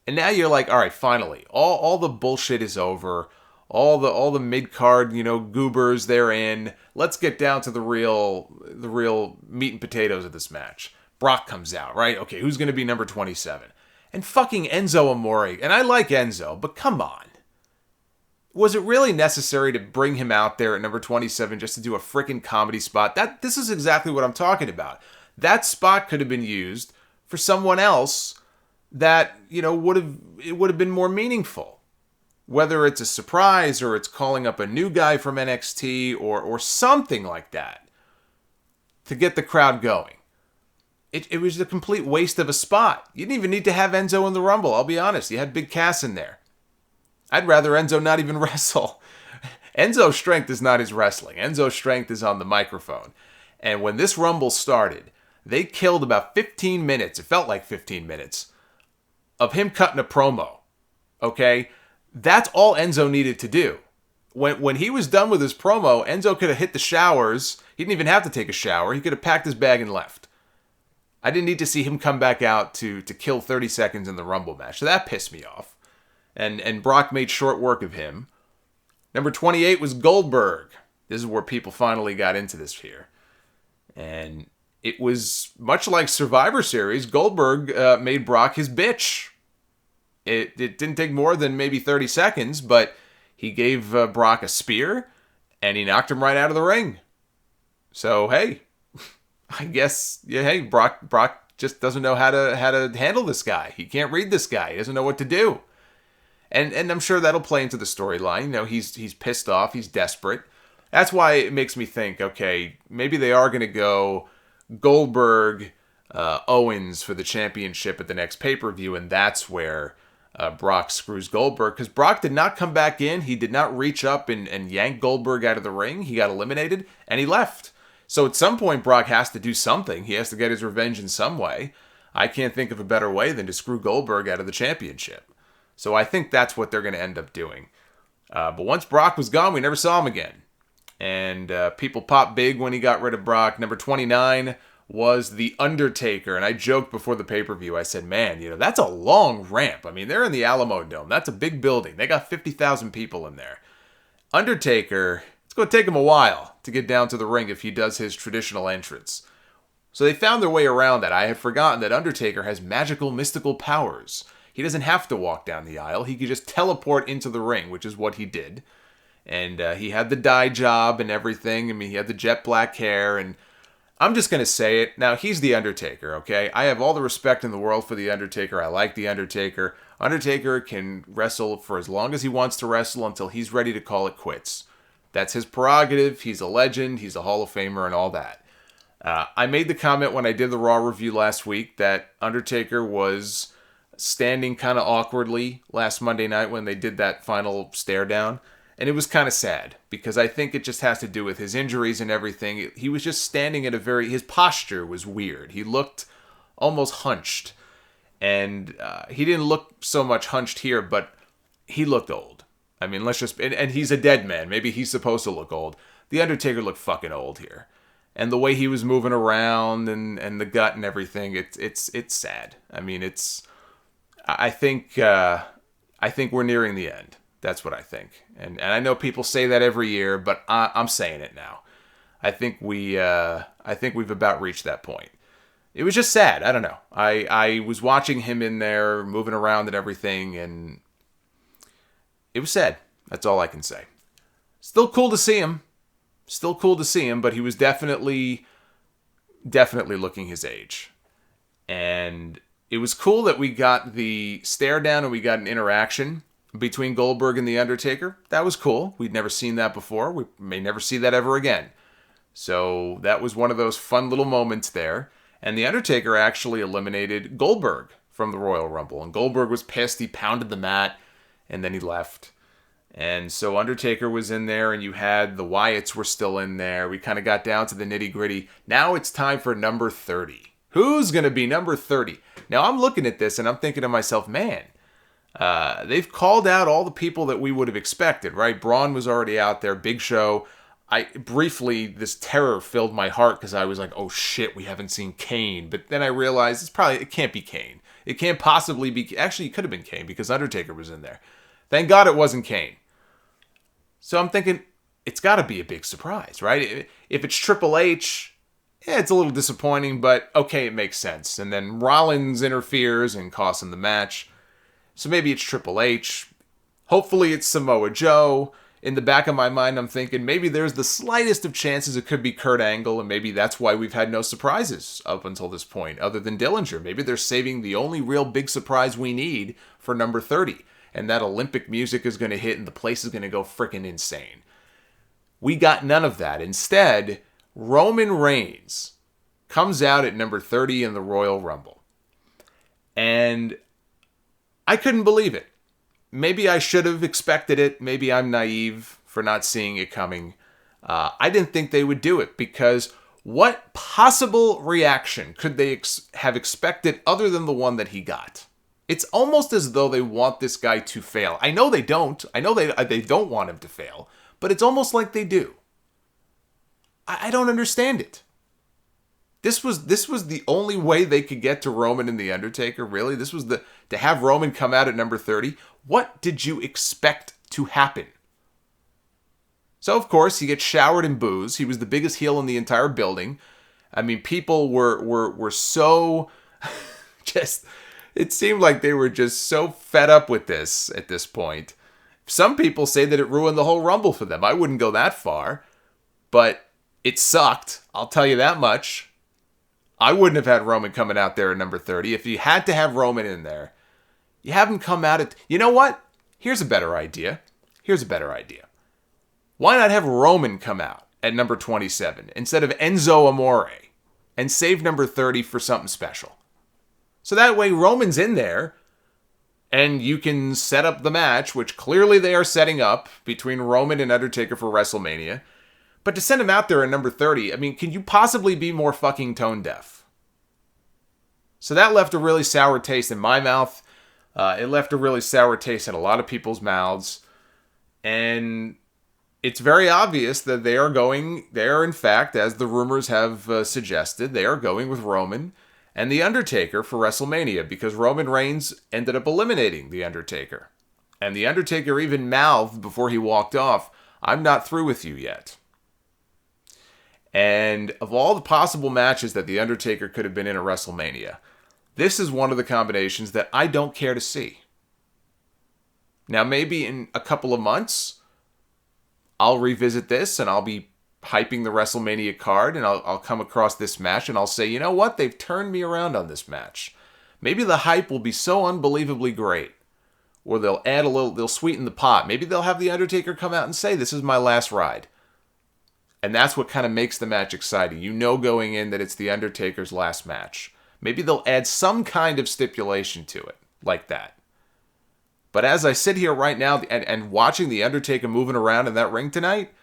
And now you're like, all right, finally, all the bullshit is over. All the mid-card, goobers they're in. Let's get down to the real meat and potatoes of this match. Brock comes out, right? Okay, who's going to be number 27? And fucking Enzo Amore. And I like Enzo, but come on. Was it really necessary to bring him out there at number 27 just to do a freaking comedy spot? This is exactly what I'm talking about. That spot could have been used for someone else that, would have been more meaningful. Whether it's a surprise or it's calling up a new guy from NXT or something like that to get the crowd going. It was a complete waste of a spot. You didn't even need to have Enzo in the Rumble, I'll be honest. You had Big Cass in there. I'd rather Enzo not even wrestle. Enzo's strength is not his wrestling. Enzo's strength is on the microphone. And when this Rumble started, they killed about 15 minutes, it felt like 15 minutes, of him cutting a promo. Okay? That's all Enzo needed to do. When he was done with his promo, Enzo could have hit the showers. He didn't even have to take a shower. He could have packed his bag and left. I didn't need to see him come back out to kill 30 seconds in the Rumble match. So that pissed me off. And Brock made short work of him. Number 28 was Goldberg. This is where people finally got into this here. And it was much like Survivor Series. Goldberg made Brock his bitch. It didn't take more than maybe 30 seconds, but he gave Brock a spear, and he knocked him right out of the ring. So, hey, I guess, hey, Brock just doesn't know how to handle this guy. He can't read this guy. He doesn't know what to do. And I'm sure that'll play into the storyline. He's pissed off. He's desperate. That's why it makes me think, okay, maybe they are going to go Goldberg, Owens for the championship at the next pay-per-view, and that's where Brock screws Goldberg. Because Brock did not come back in. He did not reach up and yank Goldberg out of the ring. He got eliminated, and he left. So at some point, Brock has to do something. He has to get his revenge in some way. I can't think of a better way than to screw Goldberg out of the championship. So I think that's what they're going to end up doing. But once Brock was gone, we never saw him again. And people popped big when he got rid of Brock. Number 29 was The Undertaker. And I joked before the pay-per-view. I said, man, that's a long ramp. I mean, they're in the Alamo Dome. That's a big building. They got 50,000 people in there. Undertaker, it's going to take him a while to get down to the ring if he does his traditional entrance. So they found their way around that. I had forgotten that Undertaker has magical, mystical powers. He doesn't have to walk down the aisle. He could just teleport into the ring, which is what he did. And he had the dye job and everything. I mean, he had the jet black hair. And I'm just going to say it. Now, he's The Undertaker, okay? I have all the respect in the world for The Undertaker. I like The Undertaker. Undertaker can wrestle for as long as he wants to wrestle until he's ready to call it quits. That's his prerogative. He's a legend. He's a Hall of Famer and all that. I made the comment when I did the Raw review last week that Undertaker was standing kind of awkwardly last Monday night when they did that final stare down. And it was kind of sad because I think it just has to do with his injuries and everything. He was just standing at his posture was weird. He looked almost hunched. And he didn't look so much hunched here, but he looked old. I mean, and he's a dead man. Maybe he's supposed to look old. The Undertaker looked fucking old here. And the way he was moving around and the gut and everything, it's sad. I mean, I think we're nearing the end. That's what I think. And I know people say that every year, but I'm saying it now. I think we've about reached that point. It was just sad. I don't know. I was watching him in there moving around and everything, and it was sad. That's all I can say. Still cool to see him. But he was definitely looking his age. And it was cool that we got the stare down and we got an interaction between Goldberg and The Undertaker. That was cool. We'd never seen that before. We may never see that ever again. So that was one of those fun little moments there. And The Undertaker actually eliminated Goldberg from the Royal Rumble. And Goldberg was pissed. He pounded the mat and then he left. And so Undertaker was in there, and you had the Wyatts were still in there. We kind of got down to the nitty-gritty. Now it's time for number 30. Who's going to be number 30? Now I'm looking at this, and I'm thinking to myself, man, they've called out all the people that we would have expected, right? Braun was already out there, Big Show. This terror filled my heart because I was like, oh shit, we haven't seen Kane. But then I realized it can't be Kane. It can't possibly be. Actually, it could have been Kane because Undertaker was in there. Thank God it wasn't Kane. So I'm thinking, it's got to be a big surprise, right? If it's Triple H, it's a little disappointing, but okay, it makes sense. And then Rollins interferes and costs him the match. So maybe it's Triple H. Hopefully it's Samoa Joe. In the back of my mind, I'm thinking maybe there's the slightest of chances it could be Kurt Angle, and maybe that's why we've had no surprises up until this point, other than Dillinger. Maybe they're saving the only real big surprise we need for number 30. And that Olympic music is going to hit and the place is going to go freaking insane. We got none of that. Instead, Roman Reigns comes out at number 30 in the Royal Rumble. And I couldn't believe it. Maybe I should have expected it. Maybe I'm naive for not seeing it coming. I didn't think they would do it because what possible reaction could they have expected other than the one that he got? It's almost as though they want this guy to fail. I know they don't. I know they don't want him to fail. But it's almost like they do. I don't understand it. This was the only way they could get to Roman and The Undertaker, really? This was to have Roman come out at number 30? What did you expect to happen? So, of course, he gets showered in boos. He was the biggest heel in the entire building. I mean, people were so just... It seemed like they were just so fed up with this at this point. Some people say that it ruined the whole Rumble for them. I wouldn't go that far. But it sucked. I'll tell you that much. I wouldn't have had Roman coming out there at number 30. If you had to have Roman in there, you have him come out at... You know what? Here's a better idea. Why not have Roman come out at number 27 instead of Enzo Amore and save number 30 for something special? So that way Roman's in there and you can set up the match, which clearly they are setting up between Roman and Undertaker for WrestleMania. But to send him out there at number 30, I mean, can you possibly be more fucking tone deaf? So that left a really sour taste in my mouth. It left a really sour taste in a lot of people's mouths. And it's very obvious that they are in fact, as the rumors have suggested, they are going with Roman and The Undertaker for WrestleMania because Roman Reigns ended up eliminating The Undertaker. And The Undertaker even mouthed before he walked off, "I'm not through with you yet." And of all the possible matches that The Undertaker could have been in at WrestleMania, This is one of the combinations that I don't care to see. Now, maybe in a couple of months, I'll revisit this and I'll be hyping the WrestleMania card and I'll come across this match and I'll say, you know what? They've turned me around on this match. Maybe the hype will be so unbelievably great. Or they'll add a little, they'll sweeten the pot. Maybe they'll have The Undertaker come out and say, this is my last ride. And that's what kind of makes the match exciting. You know going in that it's The Undertaker's last match. Maybe they'll add some kind of stipulation to it, like that. But as I sit here right now and watching The Undertaker moving around in that ring tonight,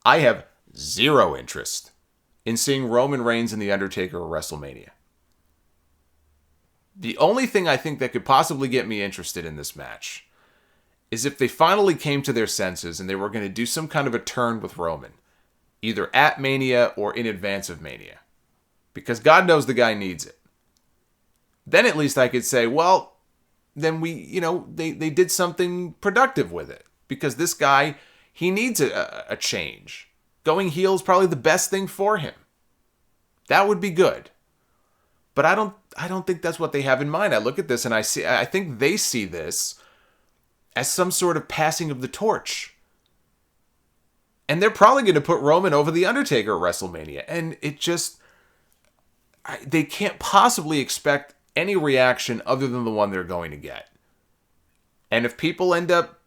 I have zero interest in seeing Roman Reigns and The Undertaker at WrestleMania. The only thing I think that could possibly get me interested in this match is if they finally came to their senses and they were going to do some kind of a turn with Roman, either at Mania or in advance of Mania. Because God knows the guy needs it. Then at least I could say, well, then they did something productive with it. Because this guy, he needs a change. Going heel is probably the best thing for him. That would be good. But I don't think that's what they have in mind. I look at this and I think they see this as some sort of passing of the torch. And they're probably going to put Roman over The Undertaker at WrestleMania. And it just, they can't possibly expect any reaction other than the one they're going to get. And if people end up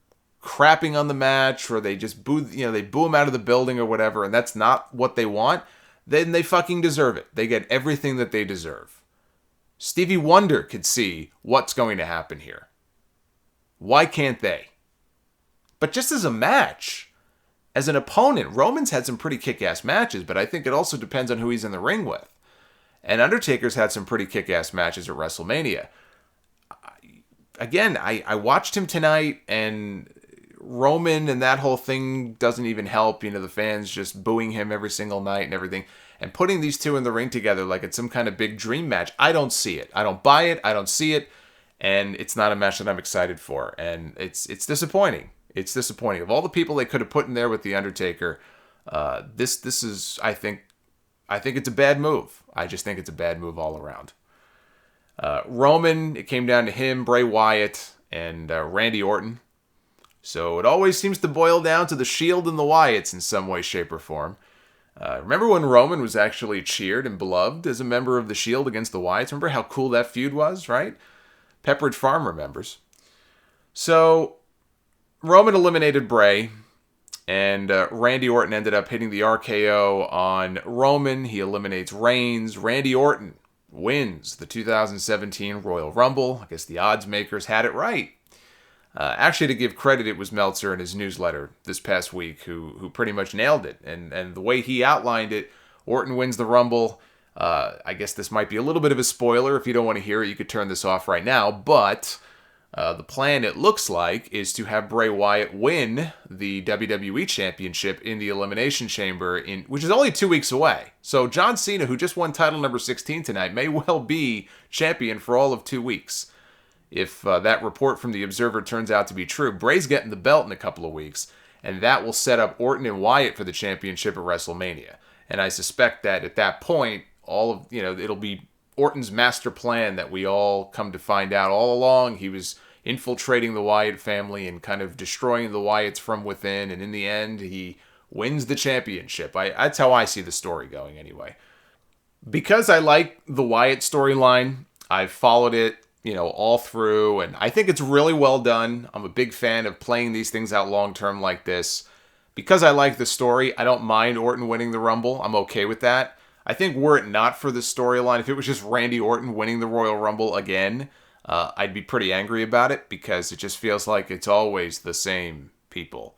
crapping on the match or they just boo them out of the building or whatever, and that's not what they want, then they fucking deserve it. They get everything that they deserve. Stevie Wonder could see what's going to happen here. Why can't they? But just as a match, as an opponent, Roman's had some pretty kick-ass matches, but I think it also depends on who he's in the ring with. And Undertaker's had some pretty kick-ass matches at WrestleMania. Again, I watched him tonight, and Roman and that whole thing doesn't even help. The fans just booing him every single night and everything. And putting these two in the ring together like it's some kind of big dream match, I don't see it. I don't buy it. I don't see it. And it's not a match that I'm excited for. And it's disappointing. It's disappointing. Of all the people they could have put in there with The Undertaker, this is, I think it's a bad move. I just think it's a bad move all around. Roman, it came down to him, Bray Wyatt, and Randy Orton. So it always seems to boil down to the Shield and the Wyatts in some way, shape, or form. Remember when Roman was actually cheered and beloved as a member of the Shield against the Wyatts? Remember how cool that feud was, right? Pepperidge Farm remembers. So Roman eliminated Bray, and Randy Orton ended up hitting the RKO on Roman. He eliminates Reigns. Randy Orton wins the 2017 Royal Rumble. I guess the odds makers had it right. Actually, to give credit, it was Meltzer in his newsletter this past week who pretty much nailed it. And the way he outlined it, Orton wins the Rumble. I guess this might be a little bit of a spoiler. If you don't want to hear it, you could turn this off right now. But the plan, it looks like, is to have Bray Wyatt win the WWE Championship in the Elimination Chamber, which is only 2 weeks away. So John Cena, who just won title number 16 tonight, may well be champion for all of 2 weeks. If that report from the Observer turns out to be true, Bray's getting the belt in a couple of weeks, and that will set up Orton and Wyatt for the championship at WrestleMania. And I suspect that at that point, it'll be Orton's master plan that we all come to find out all along. He was infiltrating the Wyatt family and kind of destroying the Wyatts from within, and in the end, he wins the championship. That's how I see the story going anyway. Because I like the Wyatt storyline, I've followed it all through, and I think it's really well done. I'm a big fan of playing these things out long-term like this. Because I like the story, I don't mind Orton winning the Rumble. I'm okay with that. I think were it not for the storyline, if it was just Randy Orton winning the Royal Rumble again, I'd be pretty angry about it, because it just feels like it's always the same people.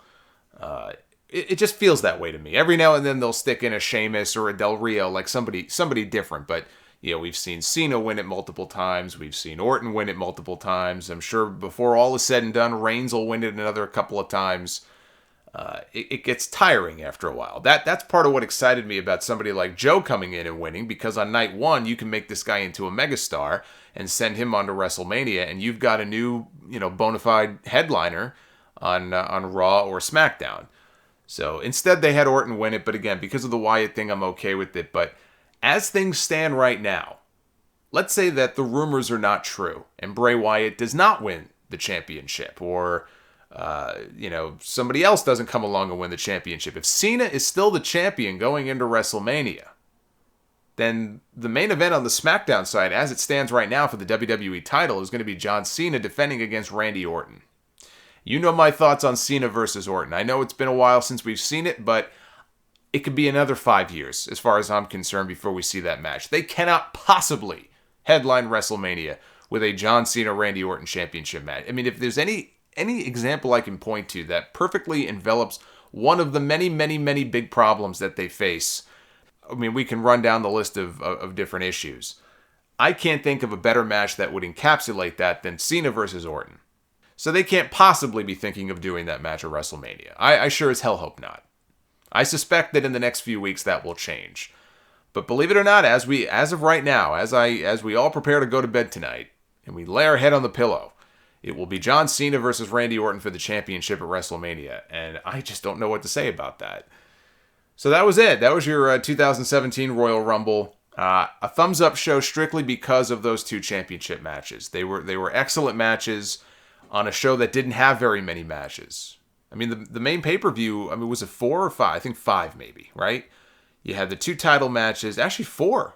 It just feels that way to me. Every now and then they'll stick in a Sheamus or a Del Rio, like somebody different, but we've seen Cena win it multiple times. We've seen Orton win it multiple times. I'm sure before all is said and done, Reigns will win it another couple of times. It gets tiring after a while. That's part of what excited me about somebody like Joe coming in and winning, because on night one, you can make this guy into a megastar and send him on to WrestleMania, and you've got a new, bona fide headliner on Raw or SmackDown. So instead, they had Orton win it, but again, because of the Wyatt thing, I'm okay with it. But as things stand right now, let's say that the rumors are not true and Bray Wyatt does not win the championship, or somebody else doesn't come along and win the championship. If Cena is still the champion going into WrestleMania, then the main event on the SmackDown side, as it stands right now for the WWE title, is going to be John Cena defending against Randy Orton. You know my thoughts on Cena versus Orton. I know it's been a while since we've seen it, but it could be another 5 years, as far as I'm concerned, before we see that match. They cannot possibly headline WrestleMania with a John Cena-Randy Orton championship match. I mean, if there's any example I can point to that perfectly envelops one of the many, many, many big problems that they face, I mean, we can run down the list of different issues. I can't think of a better match that would encapsulate that than Cena versus Orton. So they can't possibly be thinking of doing that match at WrestleMania. I sure as hell hope not. I suspect that in the next few weeks that will change. But believe it or not, as of right now, as we all prepare to go to bed tonight, and we lay our head on the pillow, it will be John Cena versus Randy Orton for the championship at WrestleMania. And I just don't know what to say about that. So that was it. That was your 2017 Royal Rumble. A thumbs up show strictly because of those two championship matches. They were excellent matches on a show that didn't have very many matches. I mean, the main pay-per-view, was it 4 or 5? I think 5 maybe, right? You had the 2 title matches, actually 4,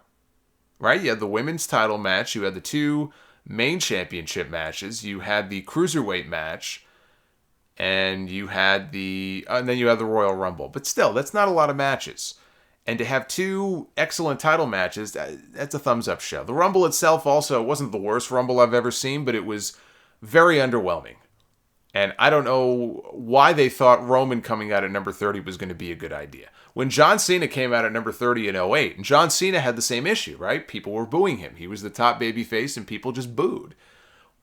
right? You had the women's title match, you had the 2 main championship matches, you had the cruiserweight match, and you had and then you had the Royal Rumble. But still, that's not a lot of matches. And to have 2 excellent title matches, that's a thumbs up show. The Rumble itself also wasn't the worst Rumble I've ever seen, but it was very underwhelming. And I don't know why they thought Roman coming out at number 30 was going to be a good idea. When John Cena came out at number 30 in '08, and John Cena had the same issue, right? People were booing him. He was the top babyface, and people just booed.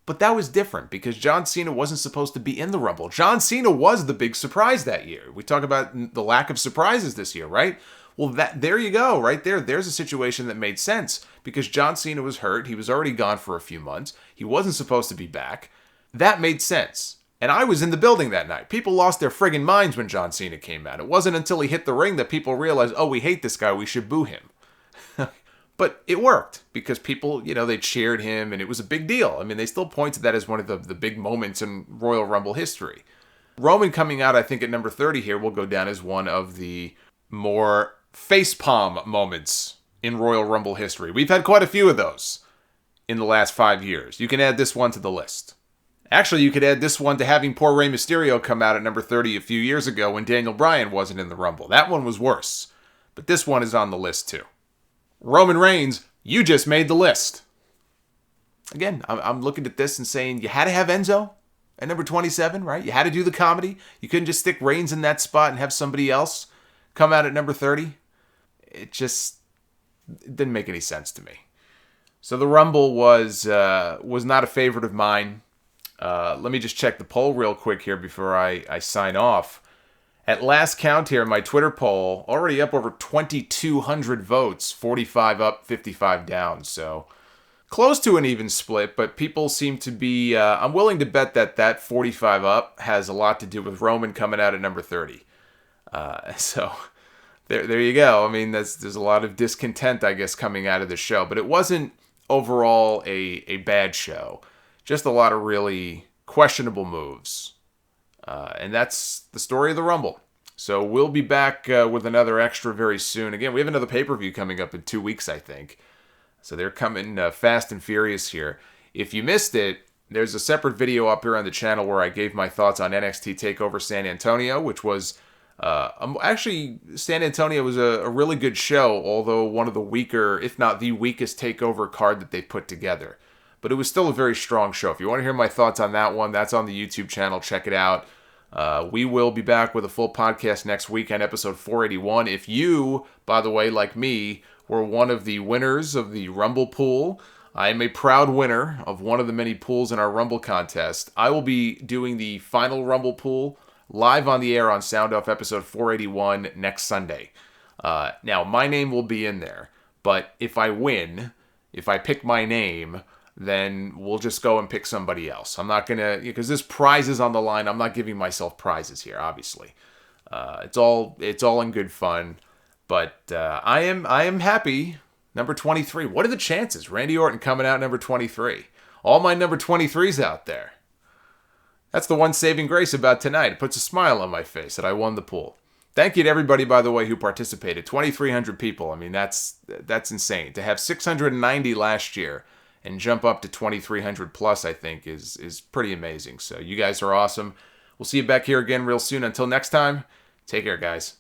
But that was different because John Cena wasn't supposed to be in the Rumble. John Cena was the big surprise that year. We talk about the lack of surprises this year, right? Well, there you go, right there. There's a situation that made sense because John Cena was hurt. He was already gone for a few months. He wasn't supposed to be back. That made sense. And I was in the building that night. People lost their friggin' minds when John Cena came out. It wasn't until he hit the ring that people realized, oh, we hate this guy, we should boo him. But it worked because people, they cheered him and it was a big deal. I mean, they still point to that as one of the big moments in Royal Rumble history. Roman coming out, I think, at number 30 here will go down as one of the more facepalm moments in Royal Rumble history. We've had quite a few of those in the last 5 years. You can add this one to the list. Actually, you could add this one to having poor Rey Mysterio come out at number 30 a few years ago when Daniel Bryan wasn't in the Rumble. That one was worse. But this one is on the list too. Roman Reigns, you just made the list. Again, I'm looking at this and saying you had to have Enzo at number 27, right? You had to do the comedy. You couldn't just stick Reigns in that spot and have somebody else come out at number 30. It didn't make any sense to me. So the Rumble was not a favorite of mine. Let me just check the poll real quick here before I sign off. At last count here, my Twitter poll, already up over 2,200 votes, 45 up, 55 down. So close to an even split, but people seem to be, I'm willing to bet that 45 up has a lot to do with Roman coming out at number 30. So there you go. I mean, there's a lot of discontent, I guess, coming out of the show, but it wasn't overall a bad show. Just a lot of really questionable moves. And that's the story of the Rumble. So we'll be back with another extra very soon. Again, we have another pay-per-view coming up in 2 weeks, I think. So they're coming fast and furious here. If you missed it, there's a separate video up here on the channel where I gave my thoughts on NXT TakeOver San Antonio, which was... actually, San Antonio was a really good show, although one of the weaker, if not the weakest TakeOver card that they put together. But it was still a very strong show. If you want to hear my thoughts on that one, that's on the YouTube channel. Check it out. We will be back with a full podcast next weekend, episode 481. If you, by the way, like me, were one of the winners of the Rumble pool, I am a proud winner of one of the many pools in our Rumble contest. I will be doing the final Rumble pool live on the air on Sound Off episode 481 next Sunday. Now, my name will be in there, but if I win, if I pick my name, then we'll just go and pick somebody else. I'm not going to, because this prize is on the line. I'm not giving myself prizes here, obviously. It's all in good fun, but I am happy Number 23. What are the chances? Randy Orton coming out number 23. All my number 23s out there. That's the one saving grace about tonight. It puts a smile on my face that I won the pool. Thank you to everybody, by the way, who participated. 2,300 people. I mean, that's insane. To have 690 last year and jump up to 2,300 plus, I think, is pretty amazing. So you guys are awesome. We'll see you back here again real soon. Until next time, take care, guys.